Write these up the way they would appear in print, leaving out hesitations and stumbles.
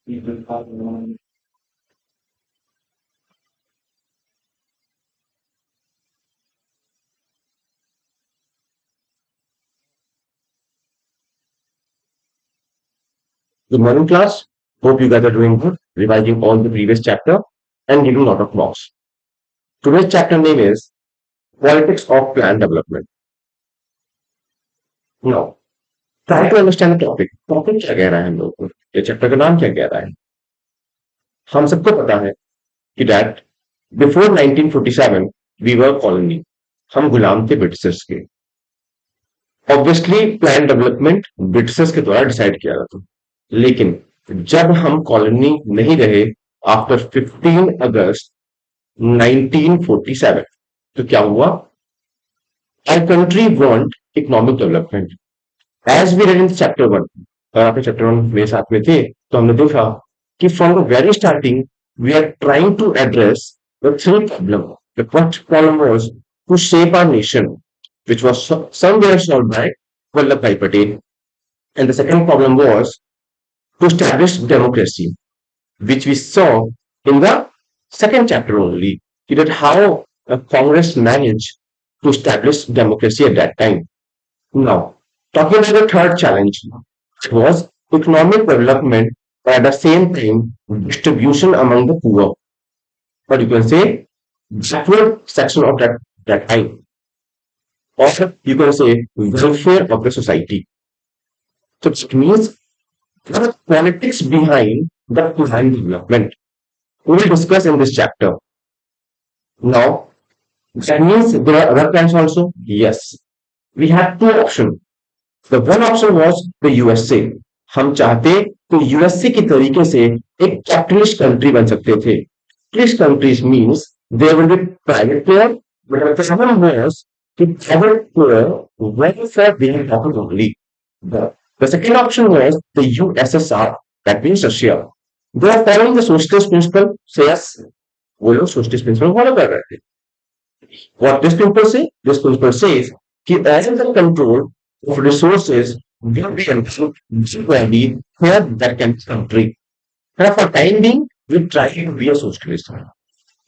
Good morning, class. Hope you guys are doing good, revising all the previous chapter and giving a lot of marks. Today's chapter name is Politics of Plan Development. Now, try to understand the topic. Topic क्या कह रहा है हम लोग को? ये chapter का नाम क्या कह रहा है? हम सबको पता है कि that before 1947 we were colony. हम गुलाम थे ब्रिटिशर्स के. ऑब्वियसली प्लान डेवलपमेंट ब्रिटिशर्स के द्वारा डिसाइड किया गया था. लेकिन जब हम कॉलोनी नहीं रहे आफ्टर 15 अगस्त 1947 तो क्या हुआ? Our country want economic development. As we read in chapter 1, अगर आपने चैप्टर 1 मेरे साथ में थे तो हमने देखा कि from the very starting we are trying to address the three problem. The first problem was to shape our nation which was somewhere solved by Vallabhbhai Patel, and the second problem was to establish democracy, which we saw in the second chapter only. That how Congress managed to establish democracy at that time. Now, talking about the third challenge was economic development, but at the same time distribution among the poor. But you can say backward section of that time. Or you can say welfare of the society. So it means there are politics behind the plan development. We will discuss in this chapter. Now, that means there are other plans also. Yes, we have two options. The one option was the USA. हम चाहते तो USA की तरीके से एक capitalist country बन सकते थे. Capitalist countries means there will be private player, but the problem was कि private player welfare being talking only. The second option was the USSR, that means Russia. They are following the socialist principle. So yes, वो लोग socialist principle follow कर रहे थे. What this principle say? This principle says कि all the control of resources will be equally here that can country. And for time being, we try to be a socialist.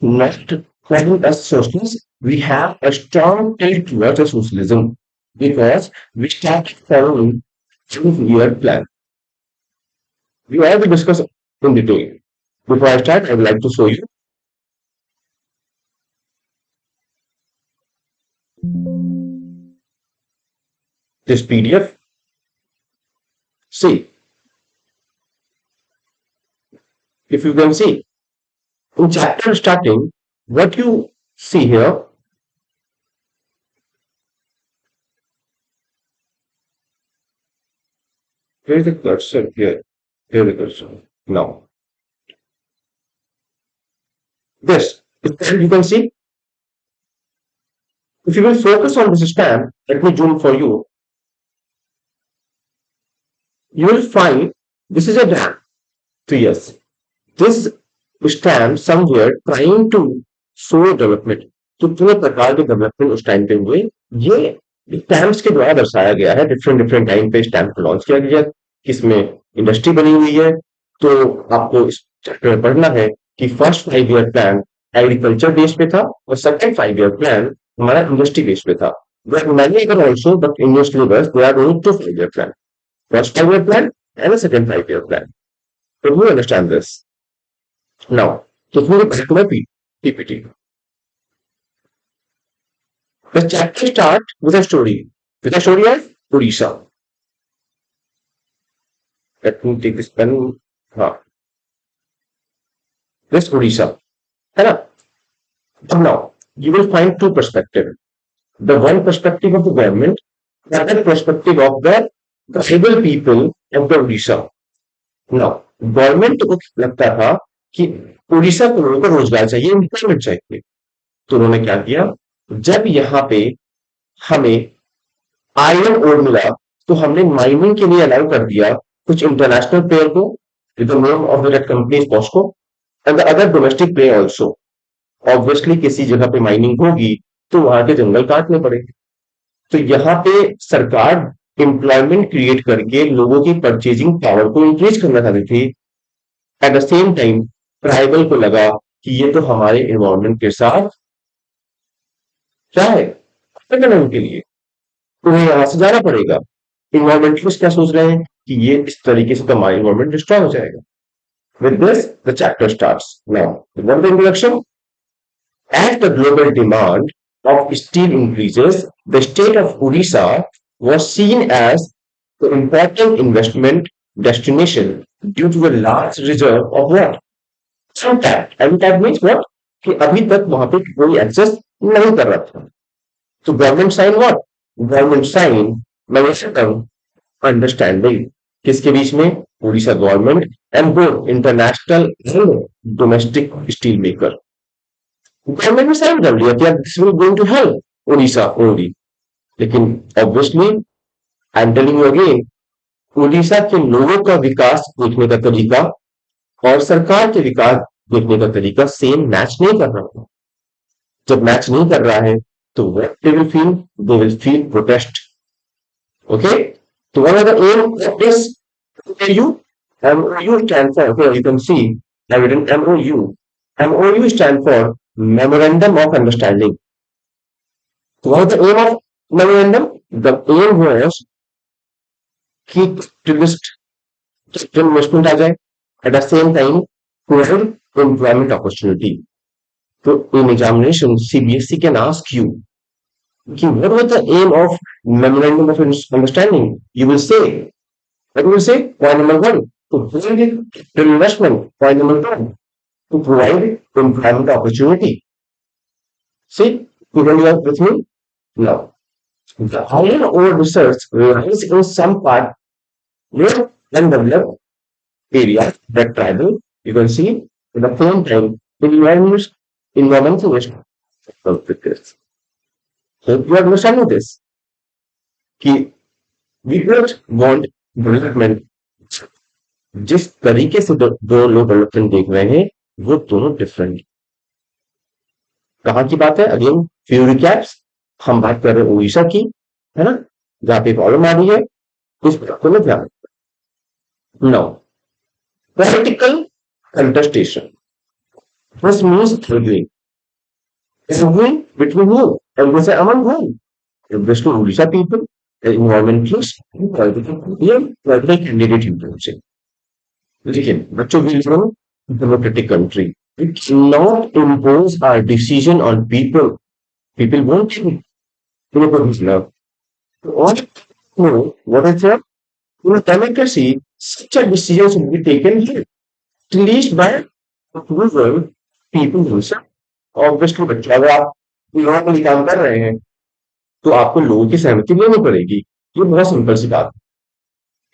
Not calling us socialists, we have a strong tilt towards a socialism because we started following 2-year plan. We all will discuss in detail. Before I start, I would like to show you this PDF. See, if you can see, in chapter starting, what you see here, here is the cursor here. Here is the cursor. Now, this, you can see, if you will focus on this stamp, let me zoom for you. You will find this is a dam. So yes, this stamp somewhere trying to show development. तो पूरे प्रकार के development उस time पे हुए. ये stamps के द्वारा दर्शाया गया है. डिफरेंट डिफरेंट टाइम पे स्टैम्प को लॉन्च किया गया. किसमें इंडस्ट्री बनी हुई है. तो आपको इस चैप्टर में पढ़ना है कि first 5-year plan agriculture base पे था और सेकंड 5-year प्लान हमारा इंडस्ट्री बेस पे था. मैंने अगर also but in your syllabus there are only 2 5-year plan. First 5-year plan and a second 5-year plan. So you understand this. Now, so let's back to my PPT. The chapter starts with a story. With a story of Odisha. Let me take this pen. This Odisha. Now, you will find two perspectives. The one perspective of the government, the other perspective of the able people of the Odisha. Now, government को लगता था कि उड़ीसा को लोगों को रोजगार चाहिए, employment चाहिए. तो उन्होंने क्या किया, जब यहाँ पे हमें आयरन ओर मिला तो हमने माइनिंग के लिए अलाउ कर दिया कुछ इंटरनेशनल प्लेयर को, the name of that company is POSCO, and the other domestic player also. Obviously किसी जगह पे माइनिंग होगी तो वहां के जंगल काटने पड़ेंगे. तो यहाँ पे सरकार एम्प्लॉयमेंट क्रिएट करके लोगों की परचेजिंग पावर को इंक्रीज करना चाहती थी. At the same time tribal को लगा कि ये तो हमारे इन्वायरमेंट के साथ क्या है, करना उनके लिए, उन्हें यहाँ से जाना पड़ेगा। इन्वायरमेंटलिस्ट क्या सोच रहे हैं कि ये इस तरीके से तो हमारा इन्वायरमेंट डिस्ट्रॉय हो जाएगा। With this the chapter starts now. One the introduction. As the global demand of steel increases, the state of Odisha was seen as an important investment destination due to a large reserve of what? Untapped. Untapped means what? कि अभी तक वहां पे कोई access नहीं कर रहा था। तो government sign what? Government sign memorandum understanding किसके बीच में? Orissa government and both international and domestic steel maker. Government ने साइन कर लिया कि this will going to help Orissa only. लेकिन obviously I am telling you again, Orissa के लोगों का विकास देखने का तरीका और सरकार के विकास देखने का तरीका सेम मैच नहीं कर रहा है। जब मैच नहीं कर रहा है तो what they will feel protest. Okay, तो one of the aim of this MOU, MOU stands for, okay, you can see I've written MOU. MOU stands for Memorandum of Understanding. So what was the aim of memorandum? The aim was कि tourist investment आ जाए, at the same time provide employment opportunity. So in examination, CBSE can ask you कि what was the aim of memorandum of understanding? You will say, what you will say? Point number one, to bring the investment. Point number two, to provide employment opportunity. See, people you are with me? Now, the iron ore research relies in some part near undeveloped areas that tribal, you can see, at the same time, environmentalist with this. So you are understanding this, कि we don't want development, जिस तरीके से दो लोग development देख रहे हैं वो दोनों डिफरेंट। कहाँ की बात है? अगेन फ्यू रिकैप्स, हम बात कर रहे हैं उड़ीसा की, है ना, जहाँ पे प्रॉब्लम आ रही है, उस बात को मैं ध्यान। Now political contestation, this means arguing between who? And they say among whom? This to Odisha people, environmentalists, political candidate you can say. लेकिन बच्चों we live in a democratic country. We cannot impose our decision on people. People won't think. People love. All know what I said? In a democracy, such a decision should be taken here, at least by approval people themselves. Obviously, बच्चा अगर आप normally काम कर रहे हैं तो आपको लोगों की सहमति लेनी पड़ेगी। ये बहुत सिंपल सी बात।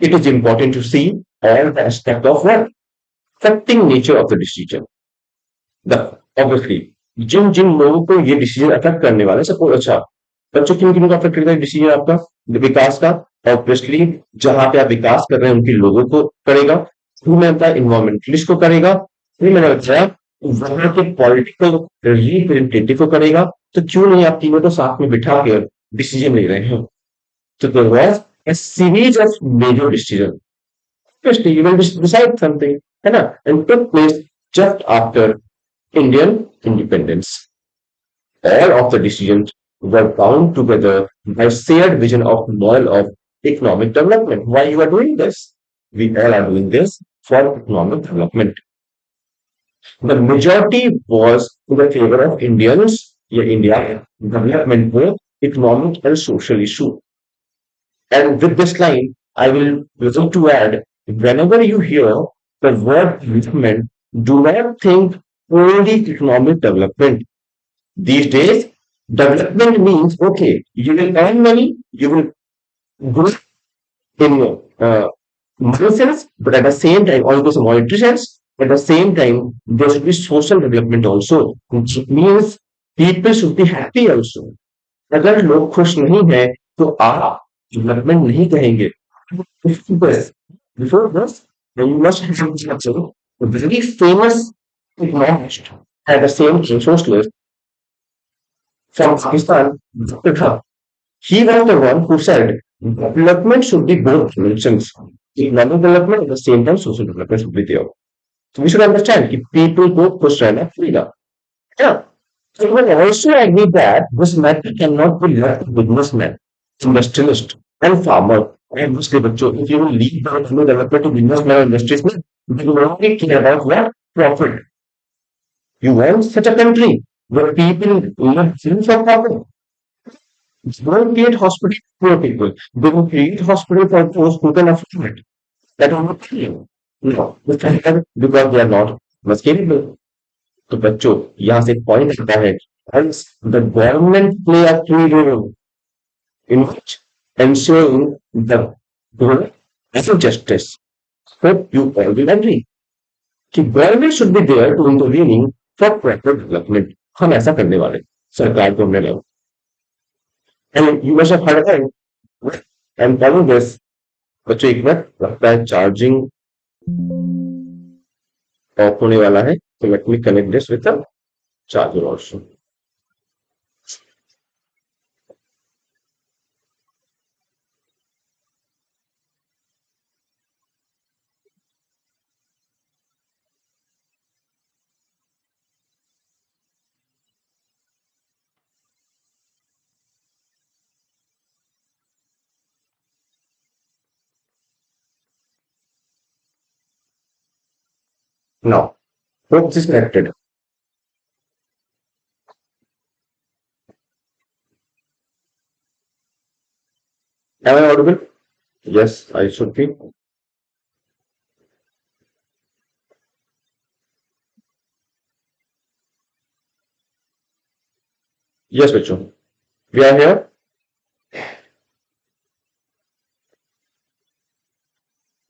It is important to see all the aspect of what affecting nature of the decision. The obviously जिन जिन लोगों को ये डिसीजन अफेक्ट करने वाले, सपोज अच्छा बच्चों किन किन को अफेक्ट करेगा डिसीजन आपका विकास का? ऑब्वियसली जहां पे आप विकास कर रहे हैं उनके लोगों को करेगा, फिर मैं बताया इन्वायरमेंटलिस्ट को करेगा, फिर मैंने बताया वहां के पॉलिटिकल रिप्रेजेंटेटिव को करेगा। तो क्यों नहीं आप तीनों को साथ में बिठा के डिसीजन ले रहे हैं? तो there was a series of major decisions. Firstly, you will decide something, है ना? And took place just after Indian independence. All of the decisions were bound together by shared vision of model of economic development. Why you are doing this? We all are doing this for economic development. The majority was in the favor of Indians, yeah, India development, both economic and social issue. And with this line, I will like to add, whenever you hear the word development, do not think only economic development. These days, development means, okay, you will earn money, you will grow in money sense, but at the same time, also monetary sense, at the same time, there should be social development also, which means people should be happy also. अगर लोग खुश नहीं है तो आप development नहीं कहेंगे। Before this, you must have a very famous economist at the same time socialist from Pakistan, Dr. Khan. He was the one who said development should be both dimensions. Economic development at the same time social development should be there. We should understand कि people को खुश रहना freedom है ना. So we also agree that this matter cannot be left to businessmen, industrialist, and farmer. And mostly, बच्चों, if you will leave the economic development to businessmen and industrialists, they will only care about what profit. You want such a country where people live free from profit. Don't create hospital for poor people. They will create hospital for those who can afford it. That will not kill. No, because they are not much capable. तो बच्चों यहाँ से point आता है hence the government play a key role in which ensuring the social justice. Hope you all will agree कि government should be there to intervening for proper development. हम ऐसा करने वाले सरकार को हमने लगा and you must have heard of it. I'm telling this बच्चों एक मिनट लगता है चार्जिंग ऑफ होने वाला है तो let me connect this with the charger also. Now, hope this is connected. Am I audible? Yes, I should be. Yes, बच्चों, we are here.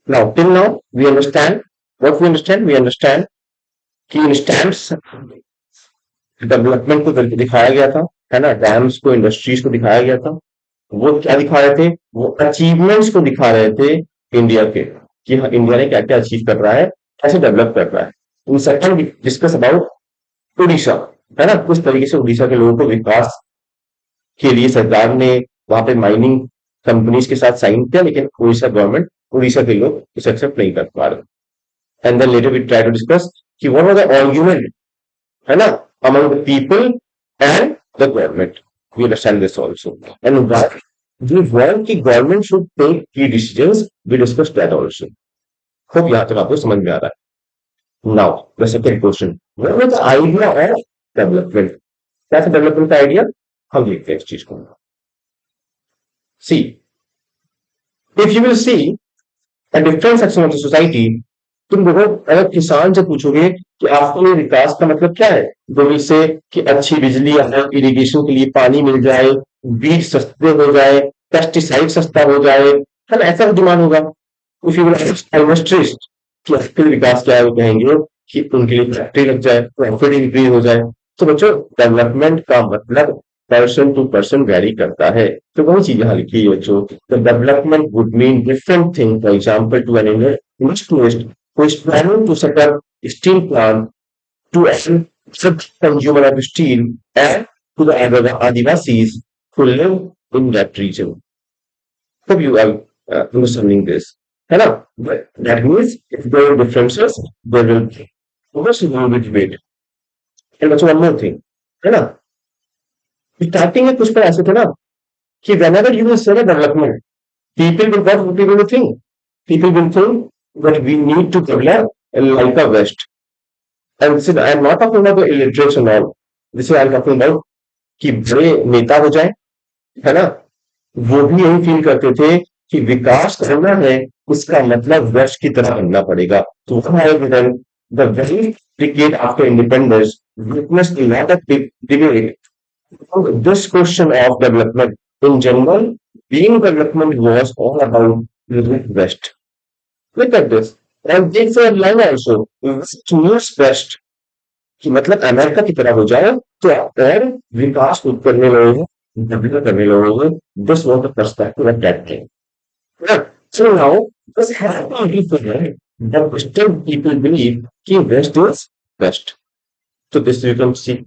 Now, till now, we understand. What we understand? We understand कि instants development को दिखाया गया था, है ना, dams को, industries को दिखाया गया था. वो क्या दिखा रहे थे? वो अचीवमेंट्स को दिखा रहे थे इंडिया के कि हाँ, इंडिया ने क्या क्या अचीव कर रहा है, कैसे डेवलप कर रहा है. In second discuss about Orissa, है ना, किस तरीके से उड़ीसा के लोगों को विकास के लिए सरकार ने वहां पे माइनिंग कंपनीज के साथ साइन किया, लेकिन उड़ीसा गवर्नमेंट, उड़ीसा के लोग इसे एक्सेप्ट नहीं कर पा रहे. And then later we try to discuss कि व्हाट वाज द आर्गुमेंट, है ना, among the people and the government. We understand this also. And why we want the government should take key decisions. We discussed that also. Hope यहाँ तक आपको समझ में आ रहा है. Now, the second question. What was the idea of development? क्या था development का आइडिया? हम देखते हैं इस चीज को. See, if you will see a different section of the society, तुम देखो, अगर किसान से पूछोगे कि आपके लिए विकास का मतलब क्या है, तो से कि अच्छी बिजली आए, इरिगेशन के लिए पानी मिल जाए, बीज सस्ते हो जाए, पेस्टिसाइड सस्ता हो जाए, है ना, ऐसा डिमांड होगा. उसी इंडस्ट्रीज कि आपके लिए विकास क्या है, वो कहेंगे कि उनके लिए फैक्ट्री लग जाए, प्रॉफिट इंक्रीज हो जाए. तो बच्चों, डेवलपमेंट का मतलब पर्सन टू पर्सन वेरी करता है. तो वही चीज यहाँ लिखी है बच्चों. The development would mean different thing. For example, to an industrialist who is planning to set up a steel plant to end consumer of steel, and to the other Adivasis who live in that region. Hope you are understanding this. है ना? But that means if there are differences, there will be. Obviously, there will be debate. And also one more thing, है ना? Starting में कुछ पर ऐसे थे ना कि whenever you will say a development, people will what people will think. People will think that we need to develop like a West. And this is, I am not talking about the illiterates and all. This is I am talking about कि बड़े नेता हो जाए, है ना, वो भी यही फील करते थे कि विकास करना है, उसका मतलब वेस्ट की तरह बनना पड़ेगा. तो the very decade after independence witnessed a lot of debate on this question of development. In general, being development was all about the West. Look at this. And they say line also, West needs West. कि मतलब America की तरह हो जाए तो और विकास करने लगोगे, डेवलप करने लगोगे. This was the perspective at that time. So now this has to be clear that still people believe कि West is best. So this you can see.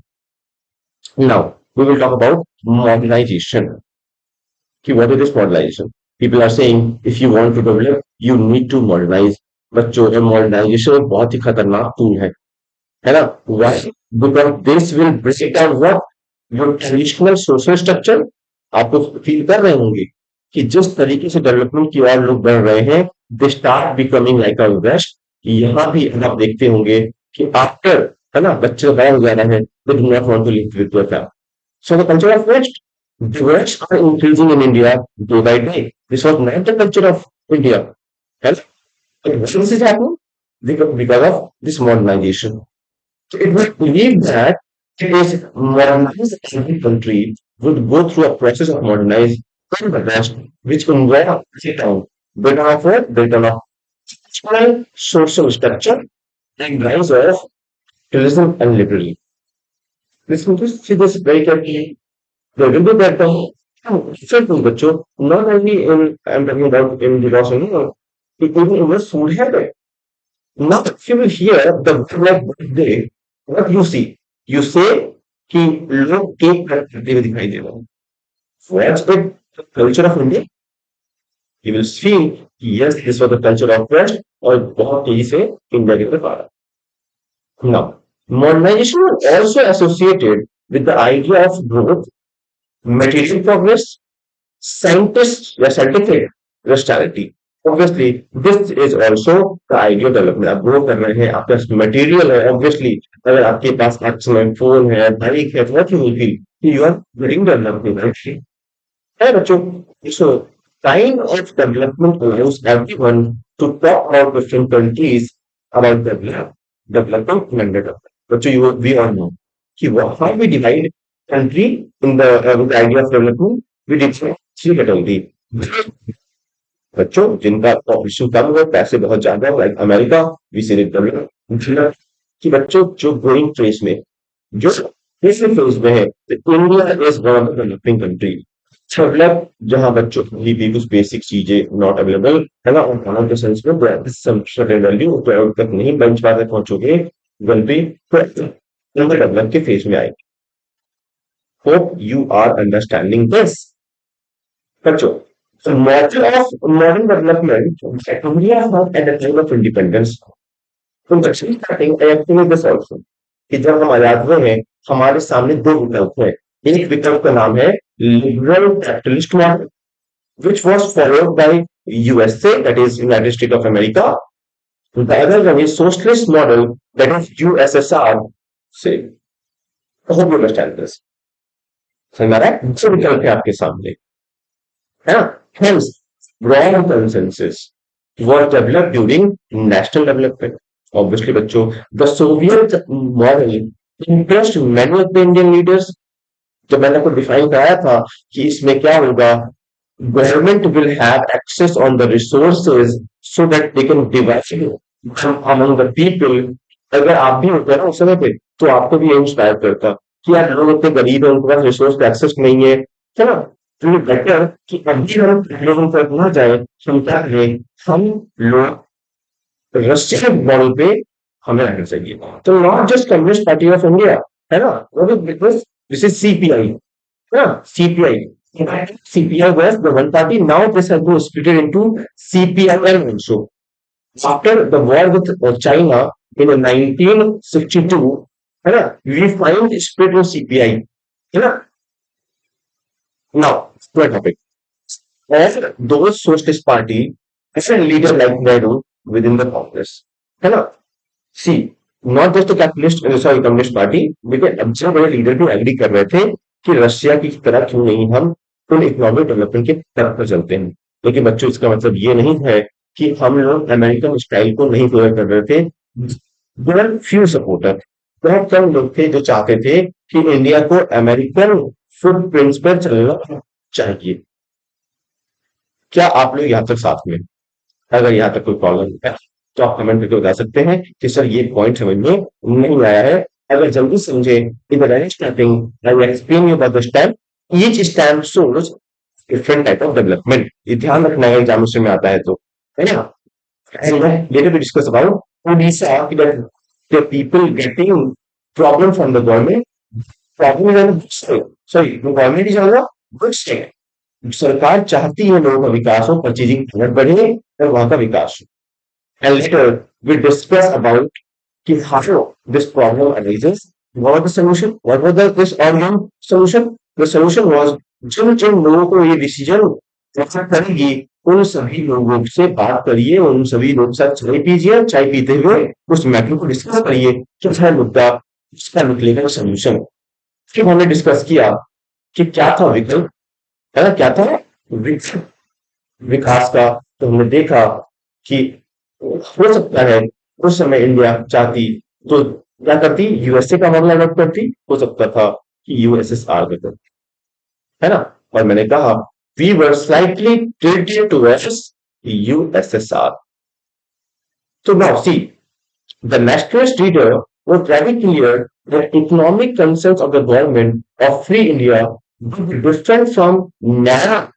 Now we will talk about modernization. कि what is this modernization? People are saying if you want to develop, you need to modernize. बच्चों modernisation बहुत ही खतरनाक tool है ना? Why? Because this will break down what your traditional social structure. आपको feel कर रहे होंगे कि जिस तरीके से डेवलपमेंट की ओर लोग बढ़ रहे हैं, they start becoming like a west. यहाँ भी आप देखते होंगे कि आफ्टर, है ना, बच्चे बड़े हो जा रहे हैं, they do not want to live with their family. So the culture of West, the West are increasing in India day by day. This was not the culture of India. Yes, but what is happening? Because of this modernization. So it was believed that it is modernized every country would go through a process of modernize in the West, which involved breakdown of social structure and rise of capitalism and liberalism. Listen to see this very carefully. The will that certain bachcho, not only in I'm talking about in the Roshan, even in the food habit. Now, if you will hear the word like birthday, what you see? You say कि लोग cake cut करते हुए दिखाई दे रहे हैं. What's the culture of India? You will see yes, this was the culture of West और बहुत तेजी से इंडिया की तरफ आ रहा है. Now, modernization was also associated with the idea of growth, material progress, scientific versatility. Obviously, this is also the idea of development. आप grow कर रहे हैं, आपके पास मटेरियल है, ऑब्वियसली अगर आपके पास मैक्सिमम फोन है, बाइक है, what you will feel you are getting development, right? है बच्चों? So kind of development allows everyone to talk about different countries about development and development. बच्चों, we all know कि how we divide country in with the idea of development. We divide three categories. बच्चों जिनका population कम है, पैसे बहुत ज्यादा है, like America, we see develop, कि बच्चों जो ग्रोइंग फेज में, जो तीसरे फेज में है, तो India is one of the developing country. Develop जहां बच्चों की भी कुछ बेसिक चीजें नॉट अवेलेबल है ना, और खाना के सेंस में वैल्यू ट्वेल्व तक नहीं बेंच पार तक पहुंचोगे, विल बी डेवलप के फेज में आएगी। Hope you are understanding this बच्चों। So model of modern development, India has at the time of independence. तो दक्षिण स्टार्टिंग एक्टिंग दिस ऑल्सो कि जब हम आजाद हुए हैं, हमारे सामने दो विकल्प हैं। एक विकल्प का नाम है liberal capitalist model, which was followed by USA, that is United States of America. The other one is socialist model, that is USSR. Say, I hope you understand this. समझ आ रहा है? दूसरे विकल्प है आपके सामने, है ना? Hence, broad consensus was developed during national development. Obviously, बच्चों, the Soviet model impressed many of the Indian leaders. जब मैंने आपको डिफाइन कराया था कि इसमें क्या होगा, government will have access on the resources so that they can divide among the people. अगर आप भी होते ना उस समय पे, तो आपको भी इंस्पायर करता कि यार लोग इतने गरीब है, उनके पास रिसोर्स एक्सेस नहीं है ना? तो बेटर कि अभी हम लोगों तक ना जाए, हम क्या करें, हम लोग रशियन मॉडल पे हमें रहना चाहिए। तो not just communist party of India, है ना, वो भी दिस इज सीपीआई, है ना, CPI. CPI was the one party. Now this has been split into CPIM also. After the war with China in 1962, है ना, we find split in CPI, है ना? Now, to a topic. Of those socialist party, as a leader like Nehru within the Congress, है ना? See, not just the capitalist, sorry, communist party, लेकिन अब से बड़े लीडर भी एग्री कर रहे थे कि रशिया की तरह क्यों नहीं हम उन इकोनॉमिक डेवलपमेंट की तरफ पर चलते हैं। लेकिन बच्चों, इसका मतलब ये नहीं है कि हम लोग अमेरिकन स्टाइल को नहीं फॉलो कर रहे थे। देयर आर फ्यू सपोर्टर, बहुत कम लोग थे जो चाहते थे कि इंडिया को अमेरिकन फुटप्रिंट्स पर चलना चाहिए। क्या आप लोग यहाँ तक साथ में? अगर यहाँ तक कोई प्रॉब्लम है तो आप कमेंट करके बता सकते हैं कि सर ये पॉइंट समझ में नहीं आया है। अगर जल्दी समझे, in the starting I will explain you about the step, each step shows different type of development. ये ध्यान रखना है एग्जामिनेशन में आता है तो, है ना? And later we discuss about Odisha, the people getting problem from the government, problem is sorry government is on the good state. सरकार चाहती है लोगों का विकास हो, परचेजिंग बढ़े और वहां का विकास हो। and later we discuss about how this problem arises. What was the solution? What was this all solution? The solution was जिन जिन लोगों को ये डिसीजन ऐसा करेगी उन सभी लोगों से बात करिए, उन सभी लोगों के साथ चाय पीजिए, चाय पीते हुए उस मैटर को डिस्कस करिए कि क्या मुद्दा इसका निकलेगा सोल्यूशन। फिर हमने डिस्कस किया कि क्या था विकल्प, है ना, क्या था विकल्प विकास का। तो हमने देखा कि हो सकता है उस समय इंडिया चाहती तो क्या करती, यूएसए का मॉडल अडॉप्ट करती, हो सकता था कि यूएसएसआर का करती, है ना। और मैंने कहा we were slightly tilted towards USSR. तो now see the nationalist leader was very clear that economic concerns of the government of free India would be different from narrow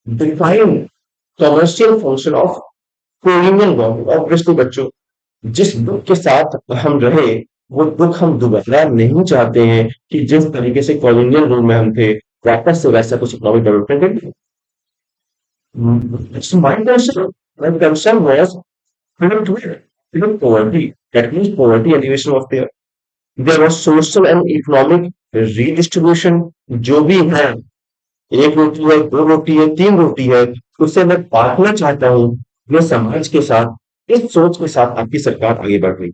defined commercial function of colonial government। Obviously बच्चों, जिस दुख के साथ हम रहे वो दुख हम दोबारा नहीं चाहते हैं कि जिस तरीके से कॉलोनियल रूल में हम थे वापस से वैसा कुछ इकोनॉमिक डेवलपमेंट करें। My concern was filled with poverty, that means poverty elevation was there. There was social and economic redistribution। जो भी है, एक रोटी है, दो रोटी है, तीन रोटी है, उससे मैं बांटना चाहता हूँ अपने समाज के साथ। इस सोच के साथ आपकी सरकार आगे बढ़ रही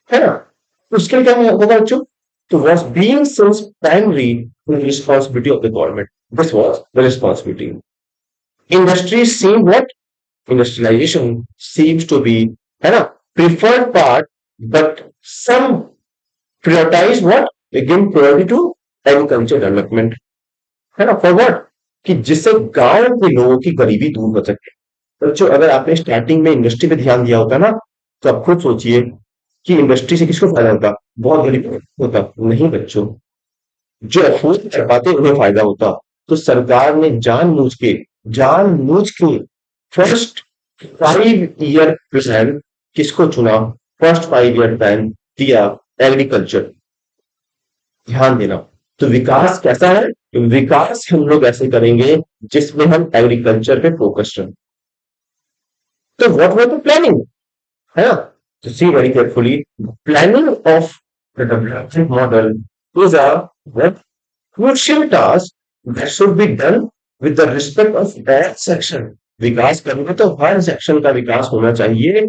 है ना। उसके लिए क्या होगा बच्चों? तो was being since primary responsibility of the government। This was the responsibility। Industry seemed what? Industrialization seems to be, है ना, preferred part, but some prioritize what? Again priority to agriculture development, है ना, for what? कि जिससे गांव के लोगों की गरीबी दूर हो सके। बच्चों अगर आपने स्टार्टिंग में इंडस्ट्री पे ध्यान दिया होता ना, तो आप खुद सोचिए कि इंडस्ट्री से किसको फायदा होता? बहुत गरीब होता नहीं बच्चों, जो अफोर्ड कर पाते उन्हें फायदा होता। तो सरकार ने जानबूझ के फर्स्ट 5 ईयर प्लान किसको चुना? फर्स्ट 5 ईयर प्लान दिया एग्रीकल्चर। ध्यान देना। तो विकास कैसा है? विकास हम लोग ऐसे करेंगे जिसमें हम एग्रीकल्चर पे फोकस रखें। तो व्हाट वाज द प्लानिंग, है ना? तो see very carefully, planning of the development model is a crucial task that should be done with the respect of all section। विकास करेंगे तो हर सेक्शन का विकास होना चाहिए।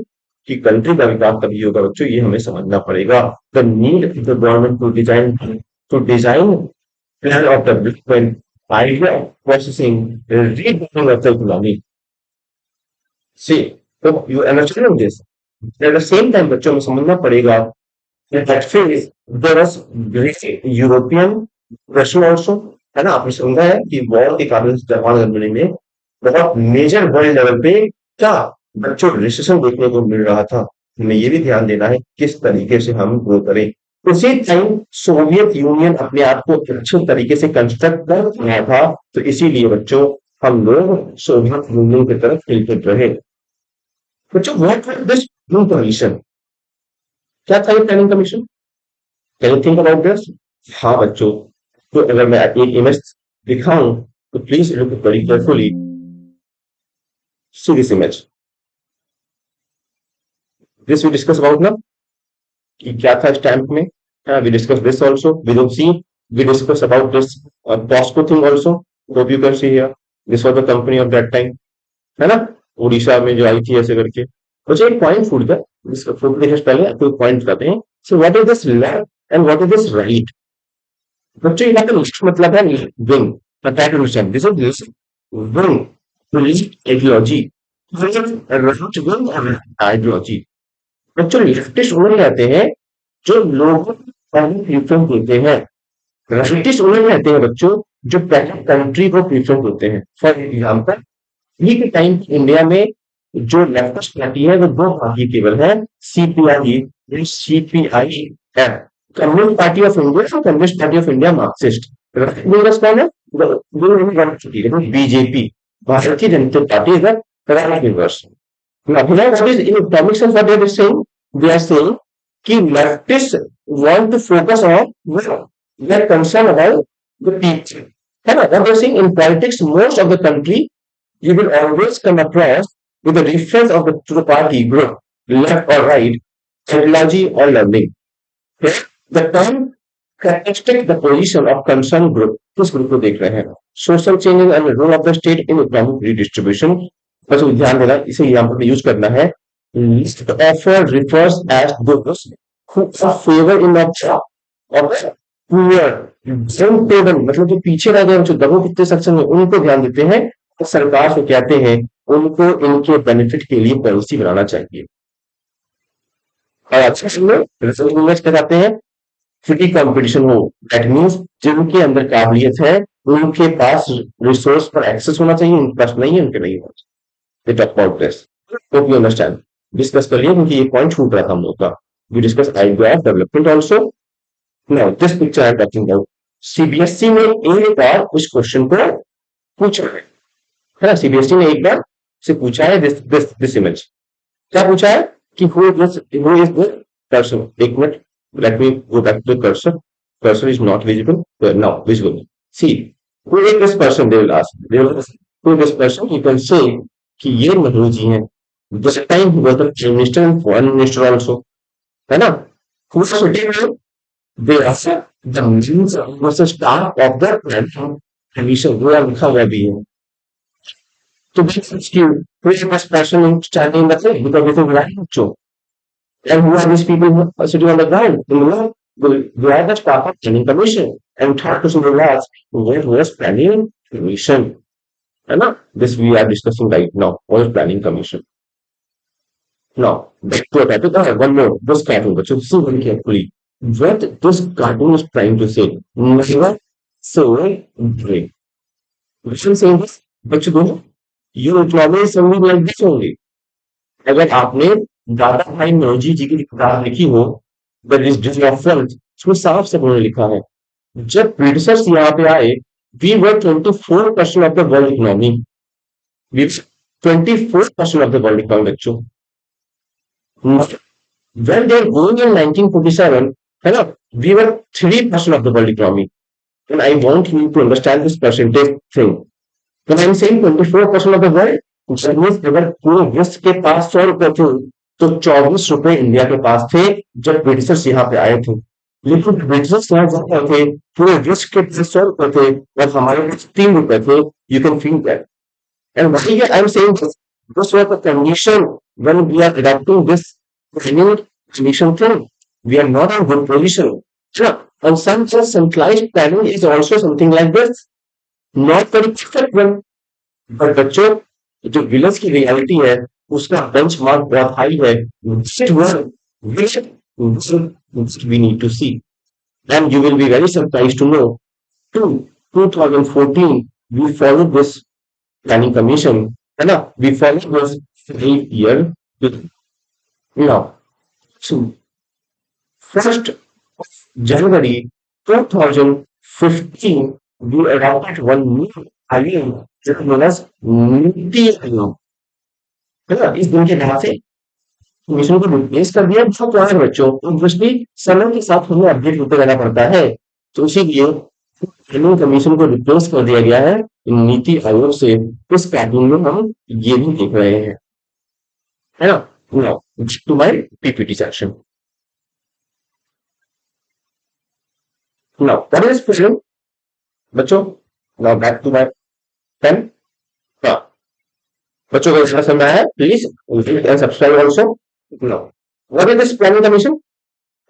कि कंट्री का विकास तभी होगा बच्चों, ये हमें समझना पड़ेगा। The need of the government to design plan of development, idea of processing, rebuilding of the economy। See, so you understand this। At the same time बच्चों में समझना पड़ेगा that that phase there was great European pressure also, है ना। आपने समझा है कि वॉर के कारण जापान जर्मनी में बहुत मेजर वर्ल्ड लेवल पे क्या बच्चों रिसेशन देखने को मिल रहा था। हमें ये भी ध्यान देना है किस तरीके से हम ग्रो करें। उसी टाइम सोवियत यूनियन अपने आप को अच्छे तरीके से कंस्ट्रक्ट कर रहा था, तो इसीलिए बच्चों हम लोग सोवियत यूनियन की तरफ टिल्टेड रहे। बच्चों what was this planning commission? क्या था ये planning commission? Can you think about this? हाँ बच्चों, तो अगर मैं एक इमेज दिखाऊं तो please look very carefully, see this image. This we discuss about ना कि क्या था स्टैम्प में। We discuss this also, we will see, we discuss about this POSCO thing also. Hope you can see here, this was the company of that time, है ना, उड़ीसा में जो आई थी ऐसे करके। मुझे एक पॉइंट फूट था, इसका फूट देखने से पहले आपको एक पॉइंट बताते हैं। So what is this left and what is this right? बच्चों यहाँ पे लेफ्ट मतलब है wing, attack mission, this is wing ideology, right wing ideology. बच्चों लेफ्टिस्ट उन्हें कहते हैं जो लोगों को पहले प्रीफरेंस देते हैं, राइटिस्ट उन्हें कहते हैं बच्चों जो पहले कंट्री को प्रीफरेंस देते हैं। फॉर एग्जाम्पल अभी के टाइम इंडिया में जो लेफ्टिस्ट पार्टी है वो दो पार्टी केवल है, सीपीआई, सीपीआई है कम्युनिस्ट पार्टी ऑफ इंडिया और communist party of India Marxist. Right wingers कौन है? BJP, Bharatiya Janata party is the right wingers. Now, what is in economic sense what they are saying? They are saying कि leftists want to focus on their concern about the people, है ना। What they are saying in politics, most of the country you will always come across with the reference of the party group, left or right, ideology or learning. Here, the term characteristic the position of concerned group. किस group को देख रहे हैं? Social changes and the role of the state in economic redistribution. बस ध्यान देना, इसे यहाँ पर यूज करना है. List offer refers as those who are favor in the of poor. Some total मतलब जो पीछे रह गए, जो दबो कितने सेक्शन में, उनको ध्यान देते हैं. तो सरकार से कहते हैं उनको इनके बेनिफिट के लिए पॉलिसी बनाना चाहिए. और अच्छा सुनो, रिजल्ट इन्वेस्ट कराते हैं. फ्री कंपटीशन हो, दैट मीन्स जिनके अंदर काबिलियत है उनके पास रिसोर्स पर एक्सेस होना चाहिए, उनके पास नहीं है, उनके नहीं होना चाहिए. Talk about this, hope you understand. Discuss करिए क्योंकि ये पॉइंट छूट रहा था हम लोग का. We discuss idea of development also. Now this picture I am talking about. CBSE ने एक बार उस क्वेश्चन को पूछा है ना. सीबीएसई ने एक बार से पूछा है दिस इमेज. क्या पूछा है कि who is the person. एक minute, let me go back to the cursor. Cursor is not visible. Now visible. See, who is this person? They will ask. They will ask, who is this person? You can say कि ये नेहरू जी हैं. This time he was the prime minister and foreign minister also. है ना? Who is sitting there? They ask the means was the staff of the commission. वो यहाँ लिखा हुआ भी है. तो basically, who is this person standing in the thing? Because it is right show. And who are these people who are sitting on the ground? In the world, they are the staff of planning commission. And third person will ask, what was planning commission? है ना? This we are discussing right now. What is planning commission? Now, back to a topic. I have one more. This cartoon, but you see very carefully. What this cartoon is trying to say. Never so great. Which is saying this? But you don't. Your economy is something like this only. अगर आपने दादा भाई नौरोजी जी की किताब लिखी हो, the district of wealth, उसमें साफ से उन्होंने लिखा है जब ब्रिटिशर्स यहाँ पे आए, we were 24% of the world economy. We 24% of the world economy बच्चों. When they were going in 1947, है ना, we were 3% of the world economy. And I want you to understand this percentage thing. When I'm saying 24% of the world, that means अगर पूरे विश्व के पास 100 रुपए थे, तो 24 रुपए इंडिया के पास थे जब ब्रिटिशर्स यहाँ पे आए थे. लेकिन ब्रिटिशर्स यहाँ जब आए थे, पूरे विश्व के पास 100 रुपए थे और हमारे पास 3 रुपए थे. You can feel that. And why I'm saying this? This was the condition when we are adapting this new condition thing. We are not in good position. Sure. And some just centralized planning is also something like this. Not very perfect one. But बच्चों, जो village की reality है उसका benchmark बहुत high है. We need to see. And you will be very surprised to know, 2014 we followed this planning commission, है ना? We followed this 8 year. Now, so 1st January 2015 we adopted one new idea known as NITI Aayog. है ना? इस दिन के बाद से mission को रिप्लेस कर दिया. बहुत प्यारे बच्चों, ऑब्वियसली समय के साथ हमें अपडेट होते रहना पड़ता है, तो इसीलिए प्लानिंग कमीशन को रिप्लेस कर दिया गया है नीति आयोग से. इस कार्टून में हम ये भी देख रहे हैं, है ना? Now, to my PPT section. Now, what is film? बच्चों, now back to my pen. हाँ, बच्चों को इसका समय है, please like and subscribe also. Now, what is this planning commission?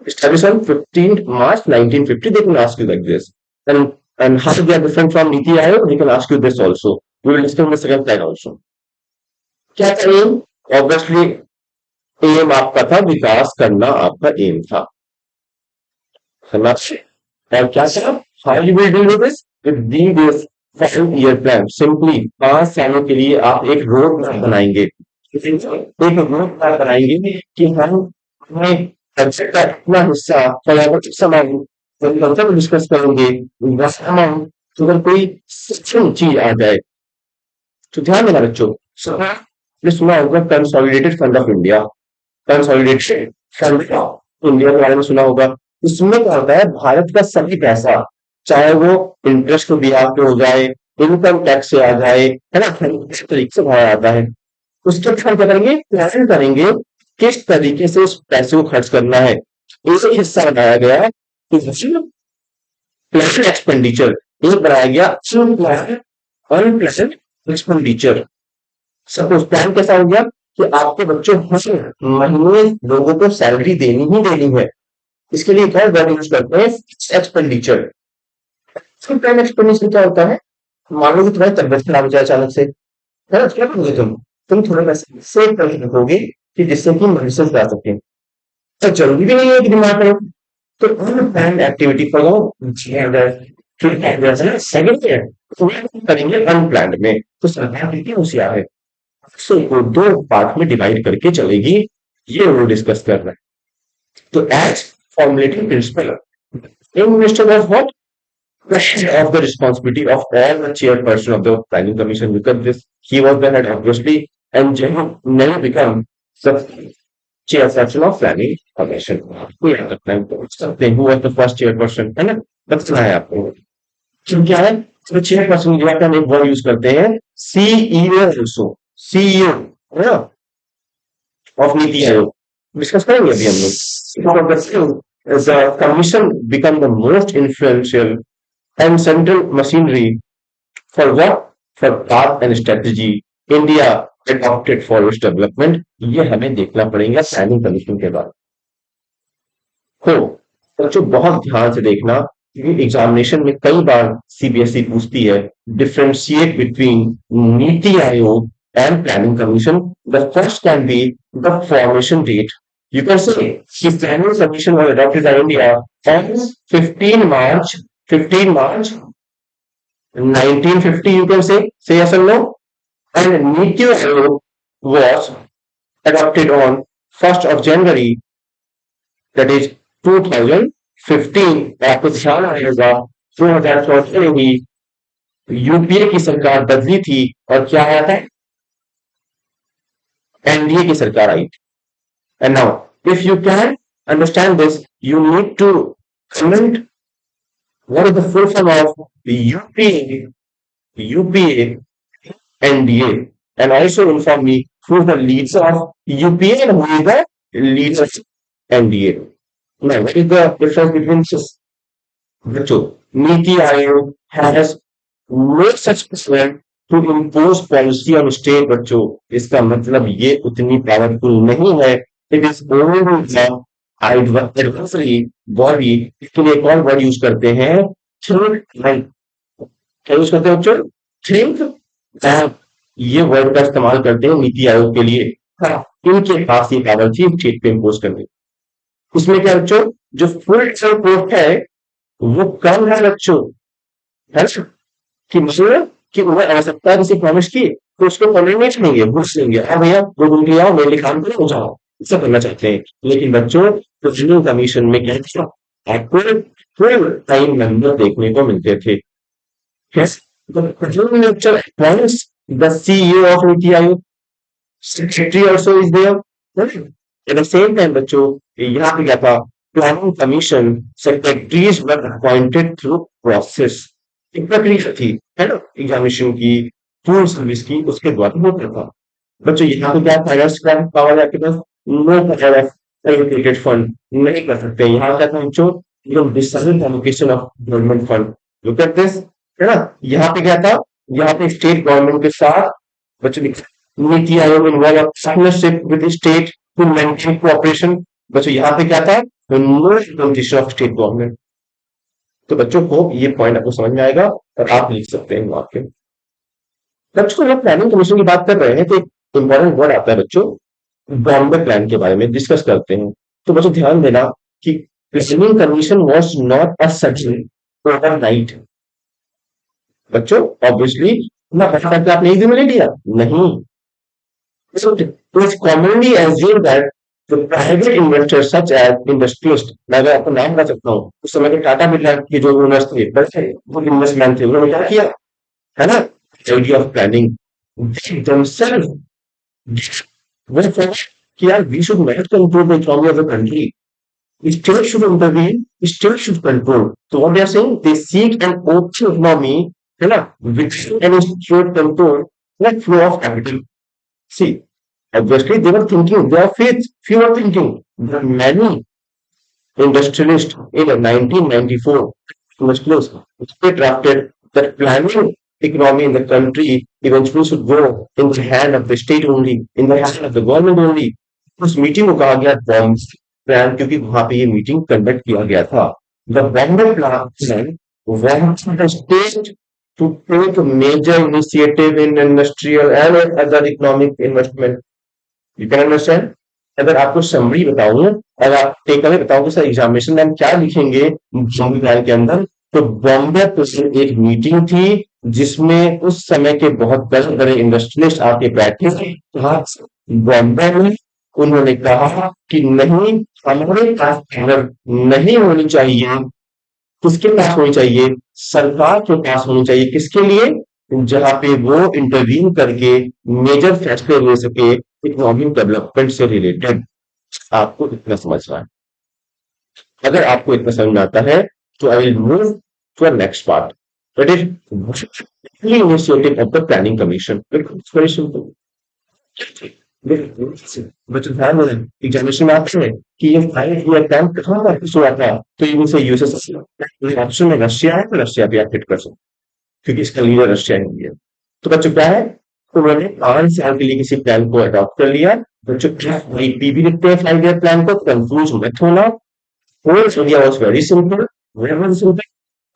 Established on 15th March 1950. They can ask you like this. And how they are different from Niti Aayog? They can ask you this also. We will discuss in the second slide also. क्या M? Obviously, M आपका था विकास करना, आपका M था. समझ? और क्या था? How you will deal with this? With this 5-year plan. Simply 5 सालों के लिए आप एक रोड मैप बनाएंगे. एक रोड मैप बनाएंगे कि हम अपने बजट का इतना हिस्सा पर्यावरण समाज डिस्कस करेंगे. अमाउंट अगर कोई सक्षम चीज आ जाए तो ध्यान देना बच्चों. सुना होगा consolidated fund of India. Consolidated fund of India के बारे में सुना होगा. इसमें क्या होता है, भारत का सभी पैसा, चाहे वो इंटरेस्ट को ब्याज पे हो जाए, इनकम टैक्स से आ जाए, है ना, इस तरीके से भरा जाता है. उसके बाद हम क्या करेंगे, प्लान करेंगे किस तरीके से उस पैसे को खर्च करना है। एक हिस्सा बनाया गया प्लेजेंट एक्सपेंडिचर, एक बनाया गया अनप्लेजेंट एक्सपेंडिचर। सपोज प्लान कैसा हो गया कि आपके बच्चों हर महीने लोगों को सैलरी देनी ही देनी है, इसके लिए एक और वर्ड यूज करते हैं एक्सपेंडिचर। प्लान एक्सपेंडिचर क्या होता है, मान लो कि तुम्हारी तबियत खराब हो जाए अचानक से, है ना, क्या करोगे तुम थोड़े पैसे सेव करके रखोगे कि जिससे कि मेडिसिन जा सके। तो जरूरी भी नहीं है कि दिमाग करो, तो unplanned activity for second year करेंगे अनप्लान्ड में, तो सरकार कितनी होशियार है, सो वो दो पार्ट में डिवाइड करके चलेगी, ये वो डिस्कस कर रहे हैं। तो as formulating principle in minister of what, question of the responsibility of all the chairperson of the planning commission, because this he was the head obviously, and Jehu never become the chairperson of planning commission. कोई याद रखना है पूछ सकते हैं, who was the first chairperson, है ना, बताना है आपको। क्यों क्या है, तो चेयरपर्सन जो है हम एक वर्ड यूज करते हैं सीईओ, ऑल्सो सीईओ है ना ऑफ नीति आयोग, डिस्कस करेंगे अभी हम लोग। the commission become the most influential and central machinery for what, for path and strategy India adopted for its development। ये हमें देखना पड़ेगा प्लानिंग कमीशन के बाद। तो बच्चों बहुत ध्यान से देखना, क्योंकि एग्जामिनेशन में कई बार सीबीएसई पूछती है differentiate between NITI Aayog and planning commission. The first can be the formation date. You can say the planning commission was adopted by India on 15 March 1950, you can say yes or no, and Niti Aayog was adopted on 1st of January, that is 2015। आपको ध्यान आएगा 2014 में ही UPA की सरकार बदली थी और क्या आया था, एनडीए की सरकार आई थी। And now, if you can understand this, you need to comment what is the full form of the UPA, NDA, and also inform me who is the leader of UPA and who is the leader of NDA. Now, what is the difference between this? बच्चों, नीति आयोग has no such power to impose policy on state। बच्चों, इसका मतलब ये उतनी powerful नहीं है। It is only the advisory body। इसके लिए एक और वर्ड यूज करते हैं think tank। क्या यूज करते हैं बच्चों, think tank। ये वर्ड का इस्तेमाल करते हैं नीति आयोग के लिए। हाँ, इनके पास ये पावर थी स्टेट पे इम्पोज करने। उसमें क्या बच्चों, जो फुल पोस्ट है वो कम है बच्चों, है ना, कि मतलब कि उन्हें आवश्यकता किसी प्रॉमिस की तो उसको फॉलो नहीं करेंगे, घुस लेंगे, हाँ भैया दो दिन के आओ मेरे काम करो जाओ, ऐसा करना चाहते हैं। लेकिन बच्चों प्रिजनल कमीशन में क्या था, आपको फुल टाइम मेंबर देखने को मिलते थे। Yes, the prison lecture appoints the CEO of NITI Aayog, secretary also is there। At the same time बच्चों यहाँ पे क्या था, प्लानिंग कमीशन सेक्रेटरीज वर अपॉइंटेड थ्रू प्रोसेस। एक प्रक्रिया थी, है ना, एग्जामिनेशन की, पूर्ण सर्विस की, उसके द्वारा होता था। बच्चों यहाँ पे क्या फाइनेंस का पावर है आपके पास, no power of allocated fund नहीं कर सकते। यहाँ क्या था बच्चों, एकदम decided allocation of government fund. Look at this, है ना, यहाँ पे क्या था, यहाँ पे स्टेट गवर्नमेंट के साथ बच्चों NITI Aayog involve partnership with state to maintain cooperation. बच्चों यहाँ पे क्या था, no implementation of state government. तो बच्चों को ये पॉइंट आपको समझ में आएगा और आप लिख सकते हैं वहां पे। बच्चों जब प्लानिंग कमीशन की बात कर रहे हैं तो एक इंपॉर्टेंट वर्ड आता है बच्चों, बॉम्बे प्लान के बारे में डिस्कस करते हैं। तो बच्चों ध्यान देना कि planning commission was not a sudden overnight. बच्चों ऑब्वियसली ना पता करके आपने एक दिन में ले लिया नहीं। So it is commonly assumed that the private investors such as industrialists, मैं अगर आपको नाम बता सकता हूँ, उस समय के टाटा बिरला के जो ओनर्स थे, वो इन्वेस्टमेंट थे, उन्होंने क्या किया, है ना, आइडिया ऑफ प्लानिंग themselves वो कि यार we should not control the economy of the country, state should intervene, state should control. तो what they are saying, they seek an open economy, है ना, which an state control like flow of capital. See, Obviously, they were thinking, they are few were thinking. There are many industrialists in 1994, industrialists, they drafted that planning economy in the country eventually should go in the hand of the state only, in the hand of the government only. उस meeting को कहा गया bomb plan, क्योंकि वहां पे ये meeting conduct किया गया था. The Bombay plan wants the state to take a major initiative in industrial and other economic investment. You can understand? अगर आपको समरी बताऊं, अगर आप टेक अवे बताऊं कि सर एग्जामिनेशन में हम क्या लिखेंगे बॉम्बे प्लान के अंदर, तो बॉम्बे प्लान एक मीटिंग थी जिसमें उस समय के बहुत बड़े बड़े इंडस्ट्रियलिस्ट आके बैठे थे वहां बॉम्बे में. उन्होंने कहा कि नहीं, हमारे पास अगर नहीं होनी चाहिए, किसके पास होनी चाहिए, सरकार के पास होनी चाहिए. किसके लिए? जहां पे वो इंटरवीन करके मेजर फैसले ले सके इकोनॉमिक डेवलपमेंट से रिलेटेड. आपको इतना समझना है. अगर आपको इतना समझ में आता है तो I will move to next part, that is initiative of the planning commission. It's very simple. बच्चों ध्यान दें, एग्जामिनेशन में आपसे कि ये 5 ईयर प्लान कहाँ वापस हुआ था, तो ये मुझसे यूएसएस ऑप्शन में रशिया है, तो रशिया पे आप हिट कर सकते, क्योंकि इसका लीडर रशिया ही है. तो बच्चों क्या है, तो उन्होंने 5 साल के लिए किसी प्लान को अडॉप्ट कर लिया. बच्चों पीबी लिखते हैं 5 ईयर प्लान को, कंफ्यूज मत होना. Whole India was very simple, very simple.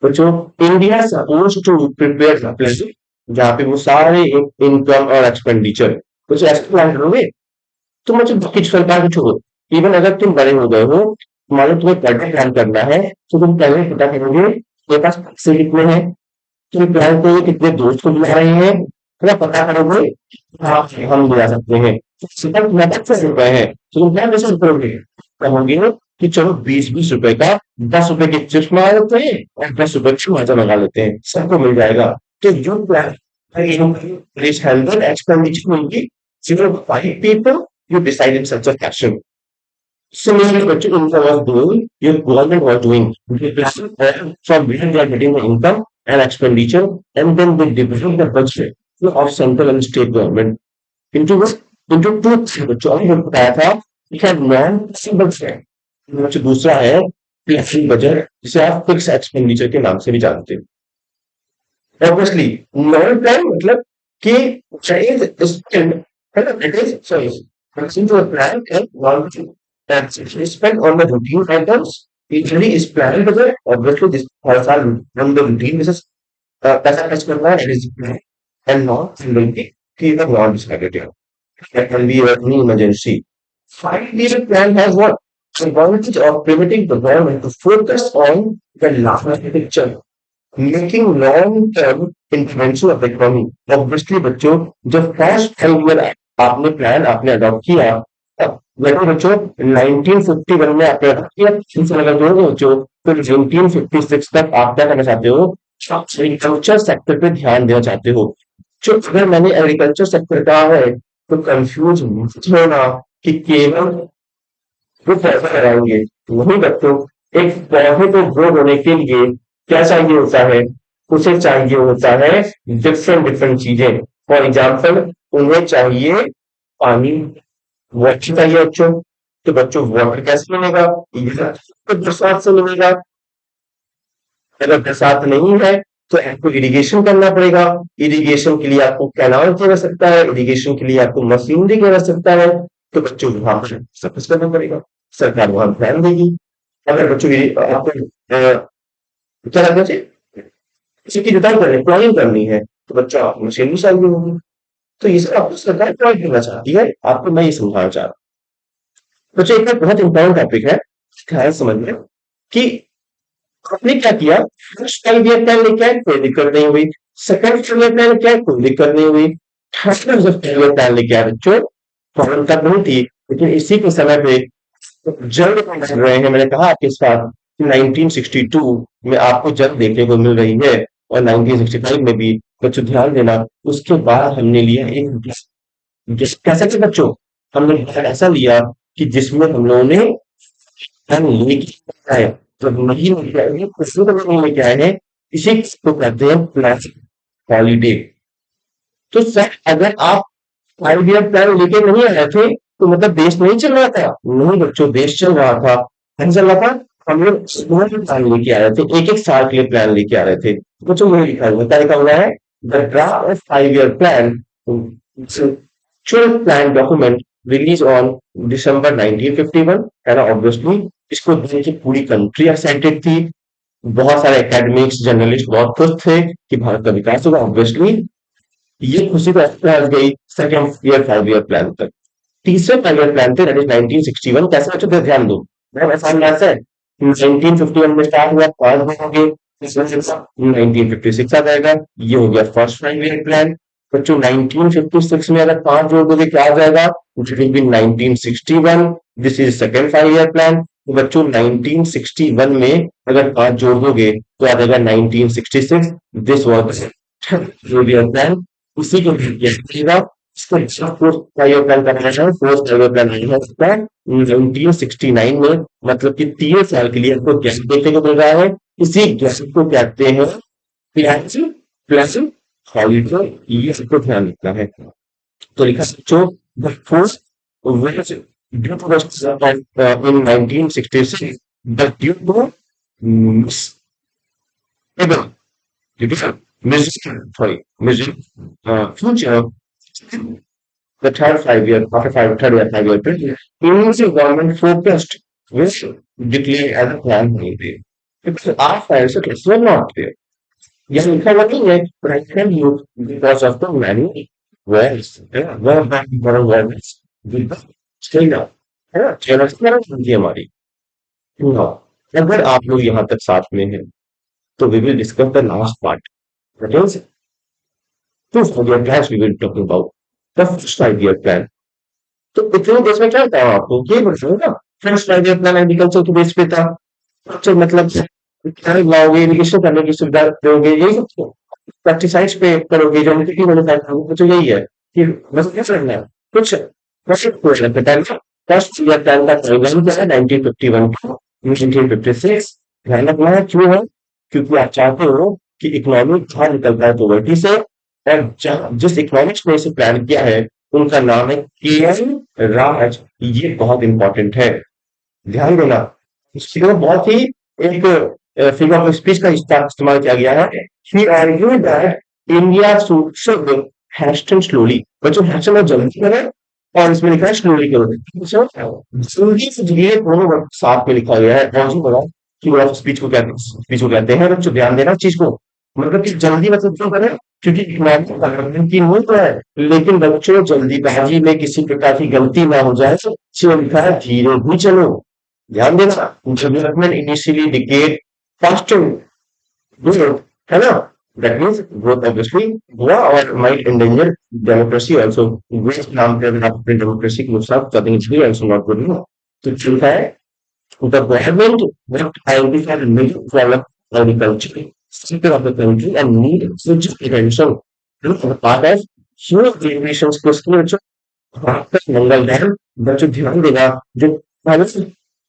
बच्चों India suppose to prepare plan जहाँ पे वो सारे इनकम और एक्सपेंडिचर कुछ ऐसे प्लान करोगे. तुम मुझे बाकी सरकार को छोड़ो, इवन अगर तुम बड़े हो गए हो, मान लो तुम्हें बर्थडे प्लान करना है, तो तुम पहले पता करोगे मेरे पास पैसे कितने हैं. तुम प्लान करोगे कितने दोस्त को बुला रहे हैं, थोड़ा पता करोगे हाँ हम बुला सकते हैं. सिर्फ तुम्हारे पास 10 रुपए है, तो तुम प्लान कैसे करोगे, कहोगे कि चलो 20-20 रुपए का 10 रुपए के चिप्स मंगा लेते हैं और 10 रुपए की माजा मंगा लेते हैं, सबको मिल जाएगा. तो जो plan handle expenditure will be 0 to 5 people, you decide in such a fashion. Similarly, what your income was doing, your government was doing. They plan from where they are getting the income and expenditure, and then they divide the budget of central and state government into into two. बच्चों अभी मैं बताया था कि non budget, बच्चों दूसरा है flexible budget, जिसे आप फिक्स एक्सपेंडिचर के नाम से भी जानते हैं. Obviously, non plan मतलब कि is spent, है ना, it is sorry, comes into a plan and one that is spent on the routine items. Usually is planned budget. Obviously, this has all on the routine basis. पैसा खर्च करना है, it is planned and not will be कि the non discredited. That can be any emergency. 5 year plan has what? The advantage of permitting the government to focus on the larger picture, making long term intervention of economy. Obviously बच्चों, जब first 5 year आपने plan आपने adopt किया, तब बच्चों 1951 में आपने adopt किया, इनसे लगा जोड़ोगे बच्चों, फिर 1956 तक आप क्या करना चाहते हो, एग्रीकल्चर सेक्टर पे ध्यान देना चाहते हो. जो अगर मैंने एग्रीकल्चर सेक्टर कहा है तो कंफ्यूज मत होना कि केवल वो पैसा कराएंगे. वही बच्चों, एक पौधे को ग्रो होने के लिए क्या चाहिए होता है, उसे चाहिए होता है डिफरेंट डिफरेंट चीजें. फॉर एग्जाम्पल, उन्हें चाहिए पानी, वाटर चाहिए बच्चों. तो बच्चों वाटर कैसे मिलेगा, तो बरसात से मिलेगा. अगर बरसात नहीं है तो आपको इरिगेशन करना पड़ेगा. इरिगेशन के लिए आपको कैनाल किया जा सकता है, इरिगेशन के लिए आपको मशीनरी किया जा सकता है. तो बच्चों वहां पर सर्विस करना पड़ेगा, सरकार वहां ध्यान देगी. अगर बच्चों आपको क्या करना चाहिए, किसी की जुताई करनी, प्लानिंग करनी है, तो बच्चों आप मशीनरी चाहिए होगी. तो ये सब आपको सरकार प्रोवाइड करना चाहती है. आपको मैं ये समझाना चाह रहा हूँ बच्चों. एक बहुत इंपॉर्टेंट टॉपिक है, ख्याल समझ में कि आपने क्या किया. फर्स्ट 5 ईयर प्लान लेके आए, कोई दिक्कत नहीं हुई. सेकंड 5 ईयर प्लान लेके आए, कोई दिक्कत नहीं हुई. थर्ड जब 5 ईयर प्लान लेके आए बच्चों, प्रॉब्लम तब नहीं थी, लेकिन इसी के समय पे जल्द कर रहे हैं. मैंने कहा आपके साथ 1962 में आपको जंग देखने को मिल रही है और 1965 में भी. बच्चों ध्यान देना, उसके बाद हमने लिया एक कैसा कि बच्चों हमने ऐसा लिया कि जिसमें हम लोगों ने लेके आए, तो नहीं लेके आए, कुछ नहीं लेके आए हैं. इसी को कहते हैं प्लास्टिक हॉलीडे. तो सर अगर आप फाइव ईयर प्लान लेके नहीं आए थे तो मतलब देश नहीं चल रहा था? नहीं बच्चों, देश चल रहा था। नहीं चल रहा था, हम लोग स्मॉल प्लान लेके आ रहे थे, एक एक साल के लिए प्लान लेके आ रहे थे। बच्चों वही लिखा हुआ है, लिखा हुआ है the draft of five year plan, actual plan document released on दिसंबर 1951 है ना। ऑब्वियसली इसको देख के पूरी कंट्री एक्साइटेड थी, बहुत सारे एकेडमिक्स जर्नलिस्ट बहुत खुश थे कि भारत का विकास होगा। ऑब्वियसली ये खुशी तो एक्सप्रेस गई second year five year plan तक। तीसरे फाइव ईयर प्लान थे दैट इज 1961। कैसे बच्चों पे ध्यान दो, बहुत आसान मैथ है। 1951 में स्टार्ट हुआ, पांच में हो गए, इसमें से 1956 आ जाएगा। ये हो गया फर्स्ट फाइव ईयर प्लान। बच्चों 1956 में अगर पांच जोड़ दोगे क्या आ जाएगा? It will be 1961। This is second five year plan. तो बच्चों 1961 में अगर पांच जोड़ दोगे तो आ जाएगा 1966। This was five year plan. उसी को देखिएगा, इसका जो फोर्थ फाइव प्लान करना है, फोर्थ फाइव प्लान है इसका 1969 में, मतलब कि 3 साल के लिए आपको गैप देखने को मिल रहा है। इसी गैप को कहते हैं प्लस प्लस हॉलीडे। ये सबको ध्यान रखना है। तो लिखा बच्चों the fourth which due to the in 1966 but due to misable due to sorry future the third 5 year after third year 5 year period, Indian government focused which declared as a plan holiday. Because our fire circuits were not there. Yes, in fact, nothing like, but I tell you, because of the many wars, war back important wars with the China. है ना, China से लड़ाई होती है हमारी। हाँ, अगर आप लोग यहाँ तक साथ में हैं तो we will discuss the last part. तो five plan we will talk about the first five year plan. तो इतने देश में क्या बताऊँ आपको, ये बताऊँ ना। First five year plan agriculture के बेस पे था। तो मतलब क्या लाओगे, इरिगेशन करने की सुविधा दोगे, यही सब तो पेस्टिसाइड्स पे करोगे, जो मिट्टी मैन्युफैक्चरिंग, तो यही है कि बस क्या करना है कुछ फर्स्ट ईयर प्लान का टाइमलाइन क्या है 1951 टू 1956। ध्यान रखना है, क्यों है? क्योंकि आप चाहते हो कि इकोनॉमिक बाहर निकलता है पॉवर्टी से, और जिस इकोनॉमिक्स ने इसे प्लान किया है उनका नाम है के एन राज। ये बहुत इंपॉर्टेंट है, ध्यान देना। इसमें बहुत ही एक फिगर ऑफ स्पीच का इस्तेमाल किया गया है। He argued that India should hasten slowly. बच्चों हैस्टन में जल्दी करें, और इसमें लिखा है स्लोली करो। जल्दी से धीरे दोनों साथ में लिखा गया है। कौन सी बताओ फिगर ऑफ स्पीच को कहते हैं। बच्चों ध्यान देना चीज को, मतलब कि जल्दी मतलब क्यों करें? क्योंकि इकोनॉमिक डेवलपमेंट की नीड है, लेकिन बच्चों जल्दीबाजी में किसी प्रकार की गलती ना हो जाए, तो लिखा है धीरे भी चलो। ध्यान देना, development initially decade faster growth, है ना। दैट मीन्स ग्रोथ ऑब्वियसली हुआ और might endanger democracy also. Growth नाम पे अगर आप अपनी डेमोक्रेसी को नुकसान करते हैं, इसलिए ऑल्सो नॉट गुड। तो लिखा है the government must identify the major problem of agriculture sector of the country and need urgent attention on the part of huge generations को उसके बच्चों वापस मंगल डैम। बच्चों ध्यान देना, जो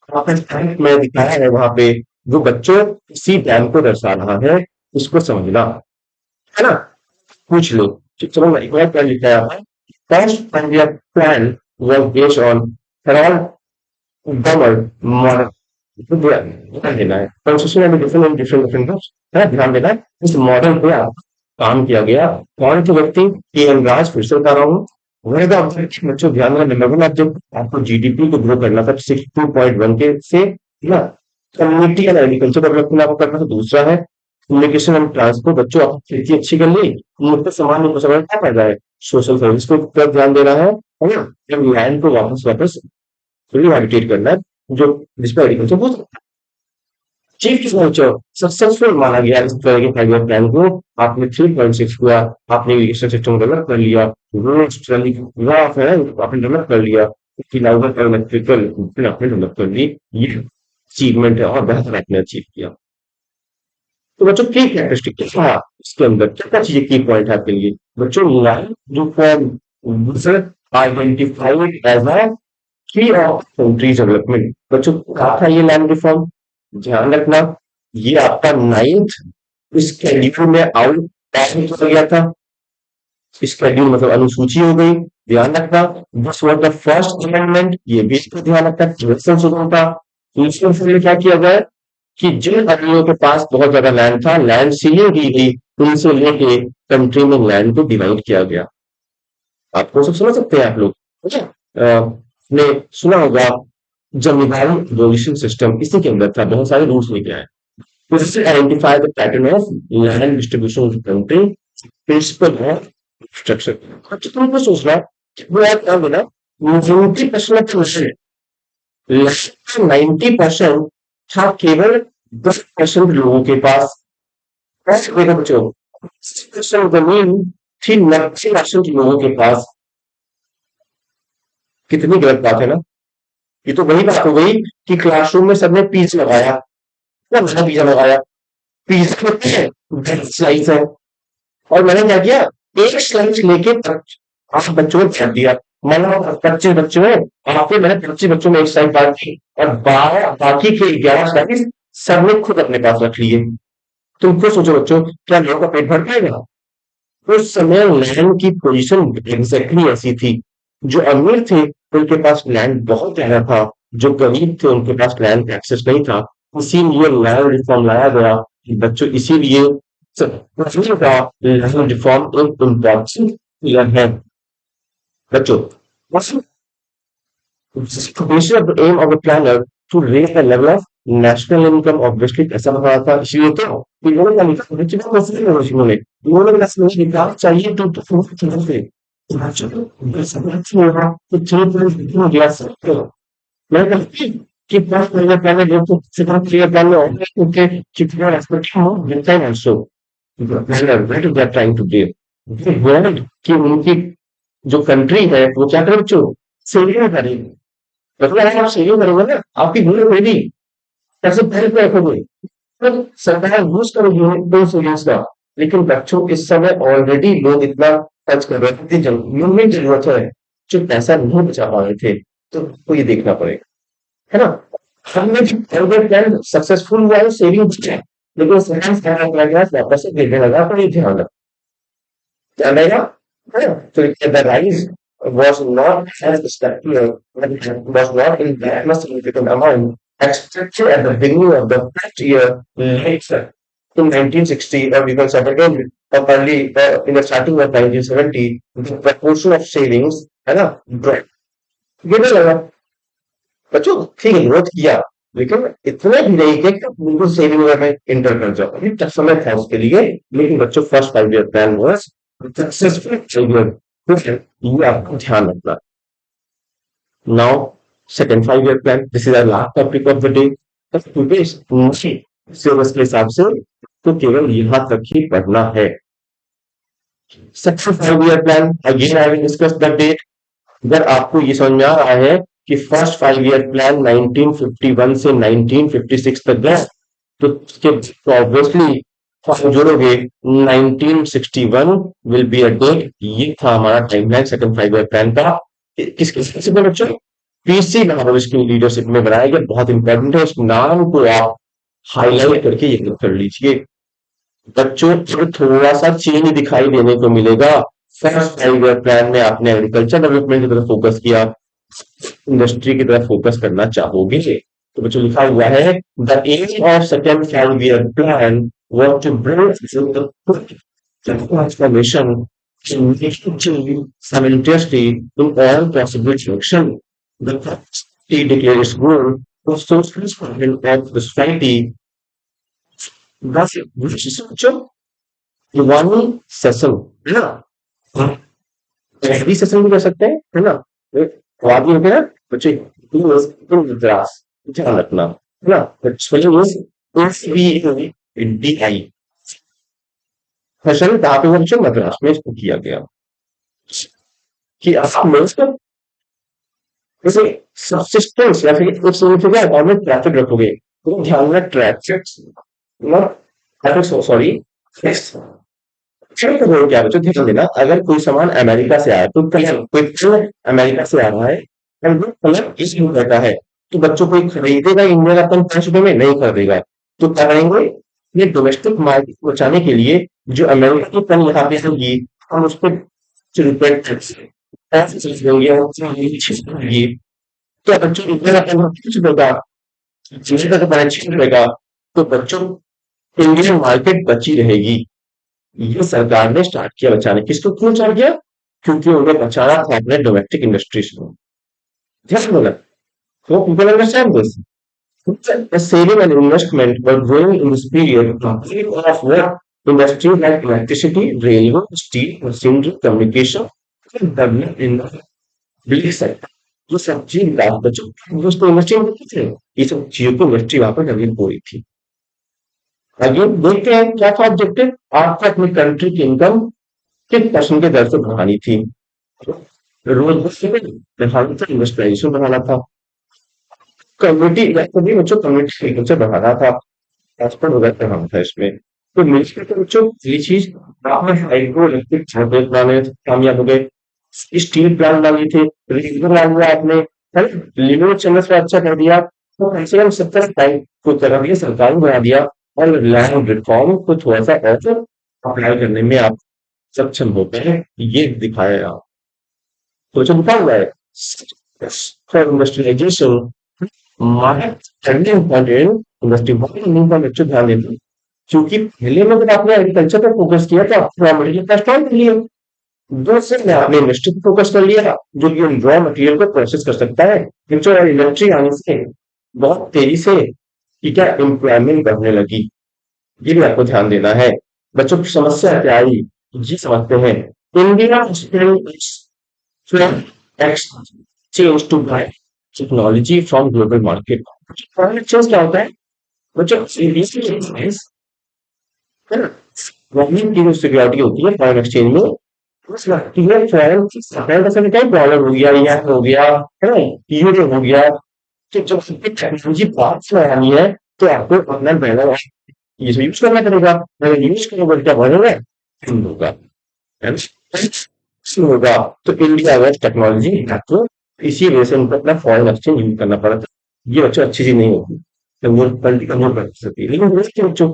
वापस टैंक में दिखाया है वहां पे, जो बच्चों इसी डैम को दर्शा रहा है, उसको समझना है ना। पूछ लो, चलो मैं एक बार प्लान लिखा है। First India plan was based on Harold Dummer model। तो ध्यान देना है, कॉन्स्टिट्यूशन में डिफरेंट डिफरेंट डिफरेंट है, ध्यान देना है। इस मॉडल पे आप काम किया गया। कौन से व्यक्ति? के एन राज, फिर से बता रहा हूँ। वह का ऑब्जेक्टिव बच्चों ध्यान देना, नंबर वन ऑब्जेक्टिव आपको जीडीपी को ग्रो करना था 62.1 के से ना। कम्युनिटी एंड एग्रीकल्चर डेवलपमेंट आपको करना था। दूसरा है कम्युनिकेशन एंड ट्रांसपोर्ट। बच्चों आपने खेती अच्छी कर ली, मुझे सामान्य को समझ क्या फायदा है? सोशल सर्विस को तरफ ध्यान देना है ना। जब लैंड को वापस वापस रिहैबिटेट करना है, जो जिसपे एग्रीकल्चर बहुत चीफ एग्रीकल्चर सक्सेसफुल माना गया इस तरह के फाइव ईयर प्लान को। आपने 3.6 हुआ, आपने इरिगेशन सिस्टम डेवलप कर लिया, रोड्स आपने डेवलप कर लिया, इलेक्ट्रिकल आपने डेवलप कर ली। ये अचीवमेंट है और बेहतर आपने अचीव किया। तो बच्चों की कैरेक्टरिस्टिक क्या है इसके अंदर, क्या चीजें की पॉइंट है आपके लिए? बच्चों लाइन जो फॉर आइडेंटिफाइड एज अ की ऑफ कंट्रीज डेवलपमेंट। बच्चों क्या था ये लैंड रिफॉर्म? ध्यान रखना, ये आपका नाइन्थ स्केड्यूल में आउट किया गया था। स्केड्यूल मतलब अनुसूची हो गई, ध्यान रखना, this was the first amendment, ये भी इसको ध्यान रखना, ट्वेल्थ संशोधन था। दूसरे में क्या किया गया कि जिन आदमियों के पास बहुत ज्यादा लैंड था, लैंड सीलिंग की गई, उनसे लेके कंट्री में लैंड को डिवाइड किया गया। आपको सब समझ सकते हैं आप लोग, ठीक है? आपने सुना होगा जमींदारी एबोलिशन सिस्टम, इसी के अंदर था, बहुत सारे रूल्स लेके आए। तो इससे identify the pattern of land distribution of the country, principle of structure. अच्छा तुमको सोचना वो यार क्या बोला, 90% ऑफ क्वेश्चन, 90% था केवल 10% लोगों के पास। ऐसे देखो बच्चों, 10% जमीन थी 90% लोगों के पास। कितनी गलत बात है ना। ये तो वही बात हो गई कि क्लासरूम में सबने पीस लगाया, क्या मैंने पिज्जा लगाया, पीस होते हैं 10 स्लाइस है, और मैंने क्या किया, एक स्लाइस लेके 8 बच्चों को बांट दिया। मैंने 25 बच्चों में, आपके मैंने 25 बच्चों में एक स्लाइस बांट दी, और 12 बाकी के 11 स्लाइस सबने खुद अपने पास रख लिए। तुम खुद सोचो बच्चों, क्या लोगों का पेट भर पाएगा? उस समय लैंड की पोजीशन एग्जैक्टली ऐसी थी। जो अमीर थे उनके पास लैंड बहुत ज्यादा था, जो गरीब थे उनके पास लैंड एक्सेस नहीं था। इसीलिए लैंड रिफॉर्म लाया गया। बच्चों इसीलिए लैंड रिफॉर्म एक इम्पोर्टेंट पिलर है। बच्चों of the aim of the planner to raise the level of national income, obviously ऐसा बताया था, इसलिए तो इन्होंने क्या लिखा, बच्चों को कैसे लिखा इन्होंने, इन्होंने लिखा चाहिए तो फोर से बच्चों को सब अच्छी होगा तो 3 हो गया सर। मैं कहती कि फर्स्ट ईयर प्लान में जो सेकंड ईयर प्लान में होंगे क्योंकि कितना रेस्पेक्ट हो मिलता है also planner what they are trying to do, they want कि उनकी जो कंट्री है वो क्या करे बच्चों, सेविंग करे। मतलब अगर आप सेविंग करोगे ना, आपकी भूल होगी, पैसे बैंक में रखोगे, तो सरकार यूज करेगी दो सेविंग्स का। लेकिन बच्चों इस समय ऑलरेडी लोग इतना खर्च कर रहे थे, इतनी जरूरत है, जो पैसा नहीं बचा पा रहे थे, तो आपको ये देखना पड़ेगा, है ना। हमने जो प्लान सक्सेसफुल हुआ है सेविंग है, लेकिन सेकंड प्लान अपना गया वापस से गिरने लगा, तो ये ध्यान रहेगा, है ना। तो the rise was not as spectacular, was not in that much significant amount expected at the beginning of the first year later in 1960, or we can say again early in the starting of 1970, the proportion of savings है ना dropped, गिरने लगा। बच्चों ठीक है growth किया, लेकिन इतना भी नहीं कि बिल्कुल सेविंग में इंटर कर जाओ, अभी टफ समय था उसके लिए। लेकिन बच्चों first 5 year plan was successful, ये आपको ध्यान रखना। Now second 5 year plan, this is our last topic of the day. Syllabus के हिसाब से तो केवल यहाँ तक ही पढ़ना है। Second 5 year plan again I will discuss the date. अगर आपको ये समझ में आ रहा है कि फर्स्ट 5 ईयर प्लान 1951 से 1956 तक गया, तो उसके ऑब्वियसली जोड़ोगे 1961 विल बी अ डेट। ये था हमारा टाइमलाइन सेकंड 5 ईयर प्लान का। किसके किस में बच्चों, पीसी महाराज की लीडरशिप में बनाया गया, बहुत इंपॉर्टेंट है, उस नाम को आप हाईलाइट करके ये कर लीजिए। बच्चों थोड़ा सा चेंज दिखाई देने को मिलेगा। फर्स्ट 5 ईयर प्लान में आपने एग्रीकल्चर डेवलपमेंट की तरफ फोकस किया, इंडस्ट्री की तरफ फोकस करना चाहोगे तो बच्चों लिखा हुआ है the aim of second 5 year plan was to bring transformation simultaneously in all possible directions. The party declared its goal was social development of the society. That's which is दिवानी सेशन, है ना, पहली सेशन भी कर सकते हैं, है ना। वादी हो गया बच्चे, मद्रास ध्यान रखना, है ना। SBDI सेशन कहाँ पे बच्चों, मद्रास में इसको किया गया कि आप जैसे सबसिस्टेंस या फिर एक सिग्निफिकेंट और में ट्रैफिक रखोगे, तो ध्यान में ट्रैफिक सॉरी क्या बच्चों ध्यान देना, अगर कोई सामान अमेरिका से आया तो कलर, कोई अमेरिका से आ रहा है और वो कलर इस रहता है, तो बच्चों को खरीदेगा इंडिया का अपन 5 रुपए में नहीं खरीदेगा, तो क्या करेंगे, ये डोमेस्टिक मार्केट को बचाने के लिए जो अमेरिका की पेन यहाँ पे होगी, हम उस पर रुपए ऐसी चीज होंगी होगी, तो बच्चों को इतना कुछ होगा, चीजें अगर मैनेज रहेगा तो बच्चों इंडियन मार्केट बची रहेगी। ये सरकार ने स्टार्ट किया बचाने, किसको क्यों स्टार्ट किया? क्योंकि उन्हें बचाना था अपने डोमेस्टिक इंडस्ट्रीज को। ध्यान बोला, so people understand this. The saving and investment were growing in this period, complete of what industries like electricity, railway, steel, machinery, communication, and developed in the building sector. ये सब चीज बच्चों दोस्तों industry में कुछ नहीं, ये सब चीजों को इंडस्ट्री वहां पर डेवलप हो रही थी। आगे देखते हैं क्या था ऑब्जेक्टिव, आपको अपनी कंट्री की इनकम किस परसेंट के दर से बढ़ानी थी। रोजगार बढ़ाना था, इंडस्ट्रियलाइजेशन बढ़ाना था, कम्युनिटी सभी बच्चों कम्युनिटी एग्रीकल्चर बढ़ाना था, ट्रांसपोर्ट वगैरह बढ़ाना था इसमें। तो मिलकर के बच्चों ये चीज हाइड्रो इलेक्ट्रिक जनरेट बनाने में कामयाब हो गए, स्टील प्लांट डाली थे, रेलवे बना दिया आपने, लिमिटेड चैनल पर अच्छा कर दिया, तो कम से कम 70 को तरह दिया सरकार ने बना दिया, और लैंड रिफॉर्म को थोड़ा सा और अप्लाई करने में आप सक्षम होते हैं, ये दिखाया आप। तो जो लिखा हुआ है for industrialisation market trending important industry, बहुत नहीं पर बच्चों ध्यान देते हैं। क्योंकि पहले में जब आपने एग्रीकल्चर पर फोकस किया तो रॉ मटेरियल का स्टॉक लिया, दूसरे में आपने इंडस्ट्री पर फोकस कर लिया जो कि रॉ मटेरियल को प्रोसेस कर सकता है। जो इंडस्ट्री आने से बहुत तेजी से क्या एम्प्लॉयमेंट बढ़ने लगी, ये भी आपको ध्यान देना है। बच्चों की समस्या क्या आई, ये समझते हैं। India exchange to buy technology from global market. Foreign exchange क्या होता है बच्चों? है ना, गवर्नमेंट की जो सिक्योरिटी होती है फॉरेन एक्सचेंज में, उस लगती है फॉरेन की डॉलर हो गया, या हो गया, है ना, यूरो हो गया, कि जब टेक्नोलॉजी बात से आनी है तो आपको अपना बैलेंस ये सब यूज करना पड़ेगा। अगर यूज करोगे क्या बढ़ेगा, होगा, है ना, होगा। तो इंडिया में टेक्नोलॉजी आपको इसी वजह से उनको अपना फॉरेन एक्सचेंज यूज करना पड़ा था। ये बच्चों अच्छी चीज नहीं होती, तो वो कंट्री कमजोर कर सकती है, लेकिन बच्चों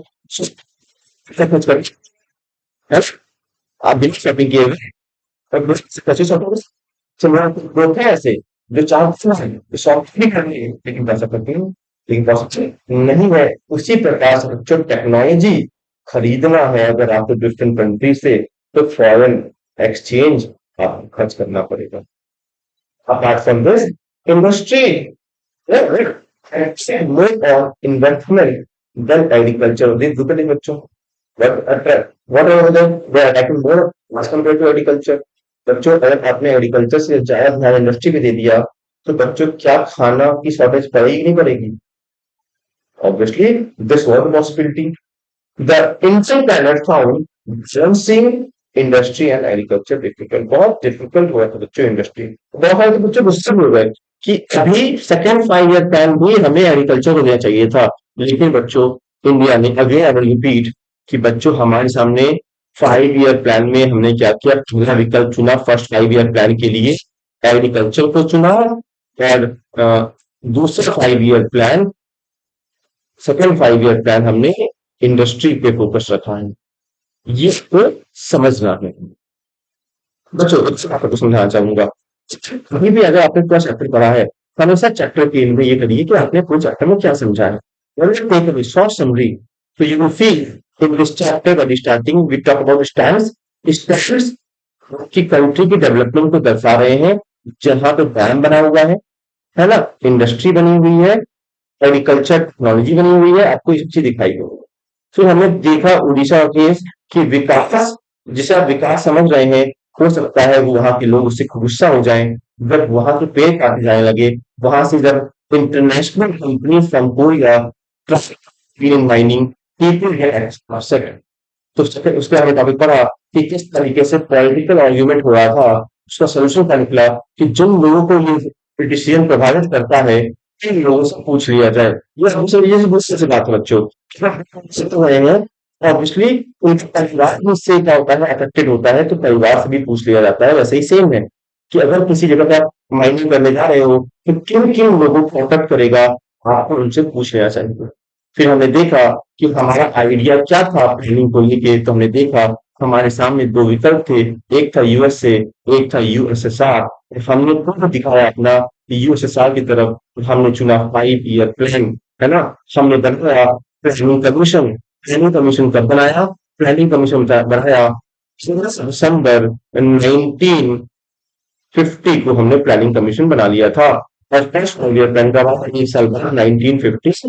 खर्च कर, है, आप बिना शॉपिंग किए हुए और पच्चीस लोग हैं ऐसे जो चाहते हैं शॉपिंग करनी है लेकिन पैसा करते हैं, लेकिन पॉसिबल नहीं है। उसी प्रकार से जो टेक्नोलॉजी खरीदना है अगर आपको डिफरेंट कंट्री से, तो फॉरेन एक्सचेंज आपको खर्च करना पड़ेगा। Apart from this industry more on investment than agriculture. They look at it बच्चों, what are they are attacking more as compared to agriculture. बच्चों अगर आपने एग्रीकल्चर से ज्यादा ध्यान इंडस्ट्री पे दे दिया तो बच्चों क्या खाना की शॉर्टेज पड़ेगी नहीं पड़ेगी? Obviously this was a possibility. The Intel panel found balancing industry and agriculture difficult, बहुत डिफिकल्ट हुआ था बच्चों इंडस्ट्री। बहुत सारे तो बच्चों गुस्से हो गए कि अभी सेकेंड 5 ईयर प्लान भी हमें एग्रीकल्चर को देना चाहिए था, लेकिन बच्चों इंडिया ने अगेन आई विल रिपीट कि बच्चों हमारे सामने 5 ईयर प्लान में हमने क्या किया, पहला विकल्प चुना फर्स्ट 5 ईयर प्लान के लिए एग्रीकल्चर को चुना, और दूसरा 5 year plan second 5 year plan हमने इंडस्ट्री पे फोकस रखा है। ये तो समझना है बच्चों, आपको समझाना चाहूंगा। कभी भी अगर आपने पूरा चैप्टर पढ़ा है तो हमेशा चैप्टर के में ये करिए कि आपने पूरे चैप्टर में क्या समझा है। शॉर्ट समरी, तो you will feel in this chapter by starting we talk about stands की कंट्री की डेवलपमेंट को दर्शा रहे हैं, जहां पे डैम बना हुआ है ना, इंडस्ट्री बनी हुई है, एग्रीकल्चर टेक्नोलॉजी बनी हुई है, आपको ये सब चीज दिखाई देगी। फिर हमने देखा उड़ीसा केस कि विकास, जिसे आप विकास समझ रहे हैं, हो सकता है वहां के लोग उससे गुस्सा हो जाएं जब वहां के पेड़ काटे जाने लगे, वहां से जब international company from Korea mining people get upset. तो उसके हमने टॉपिक पढ़ा कि किस तरीके से पॉलिटिकल आर्ग्यूमेंट हो रहा था, उसका सोल्यूशन क्या निकला कि जिन लोगों को ये डिसीजन प्रभावित करता है इन लोगों से पूछ लिया जाए। ये हमसे ये गुस्से से बात है बच्चों, तो रहे हैं ऑब्वियसली उनके परिवार में से क्या होता है अफेक्टेड होता है, तो परिवार से भी पूछ लिया जाता है। वैसे ही सेम है कि अगर किसी जगह पे आप माइनिंग करने जा रहे हो तो किन किन लोगों को कॉन्टेक्ट करेगा, आपको उनसे पूछ लेना चाहिए। फिर हमने देखा कि हमारा आइडिया क्या था प्लानिंग को लेके, तो हमने देखा हमारे सामने दो विकल्प थे, एक था यूएसए, एक था यूएसएसआर। हमने खुद दिखाया अपना यूएसएसआर की तरफ, हमने चुना 5 ईयर प्लान, है ना। हमने बनाया प्लानिंग कमीशन कब बनाया? प्लानिंग कमीशन बनाया 16 दिसंबर 1950 को हमने प्लानिंग कमीशन बना लिया था। और फर्स्ट 5 ईयर प्लान का बाद 1 साल बाद 1950 से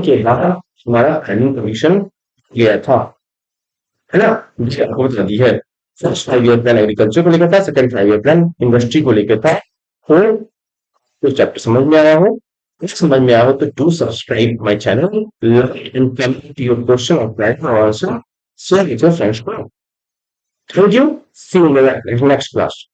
के बाद हमारा प्लानिंग कमीशन गया था, है ना। मुझे आपको बता दी है। फर्स्ट 5 ईयर प्लान एग्रीकल्चर को लेकर था, सेकंड 5 ईयर प्लान इंडस्ट्री को लेकर था। और तो चैप्टर समझ में आया हो, कुछ समझ में आया हो तो do subscribe my channel, like and comment your question और क्वेरी और answer, share with your friends. Thank you, see you in the next class.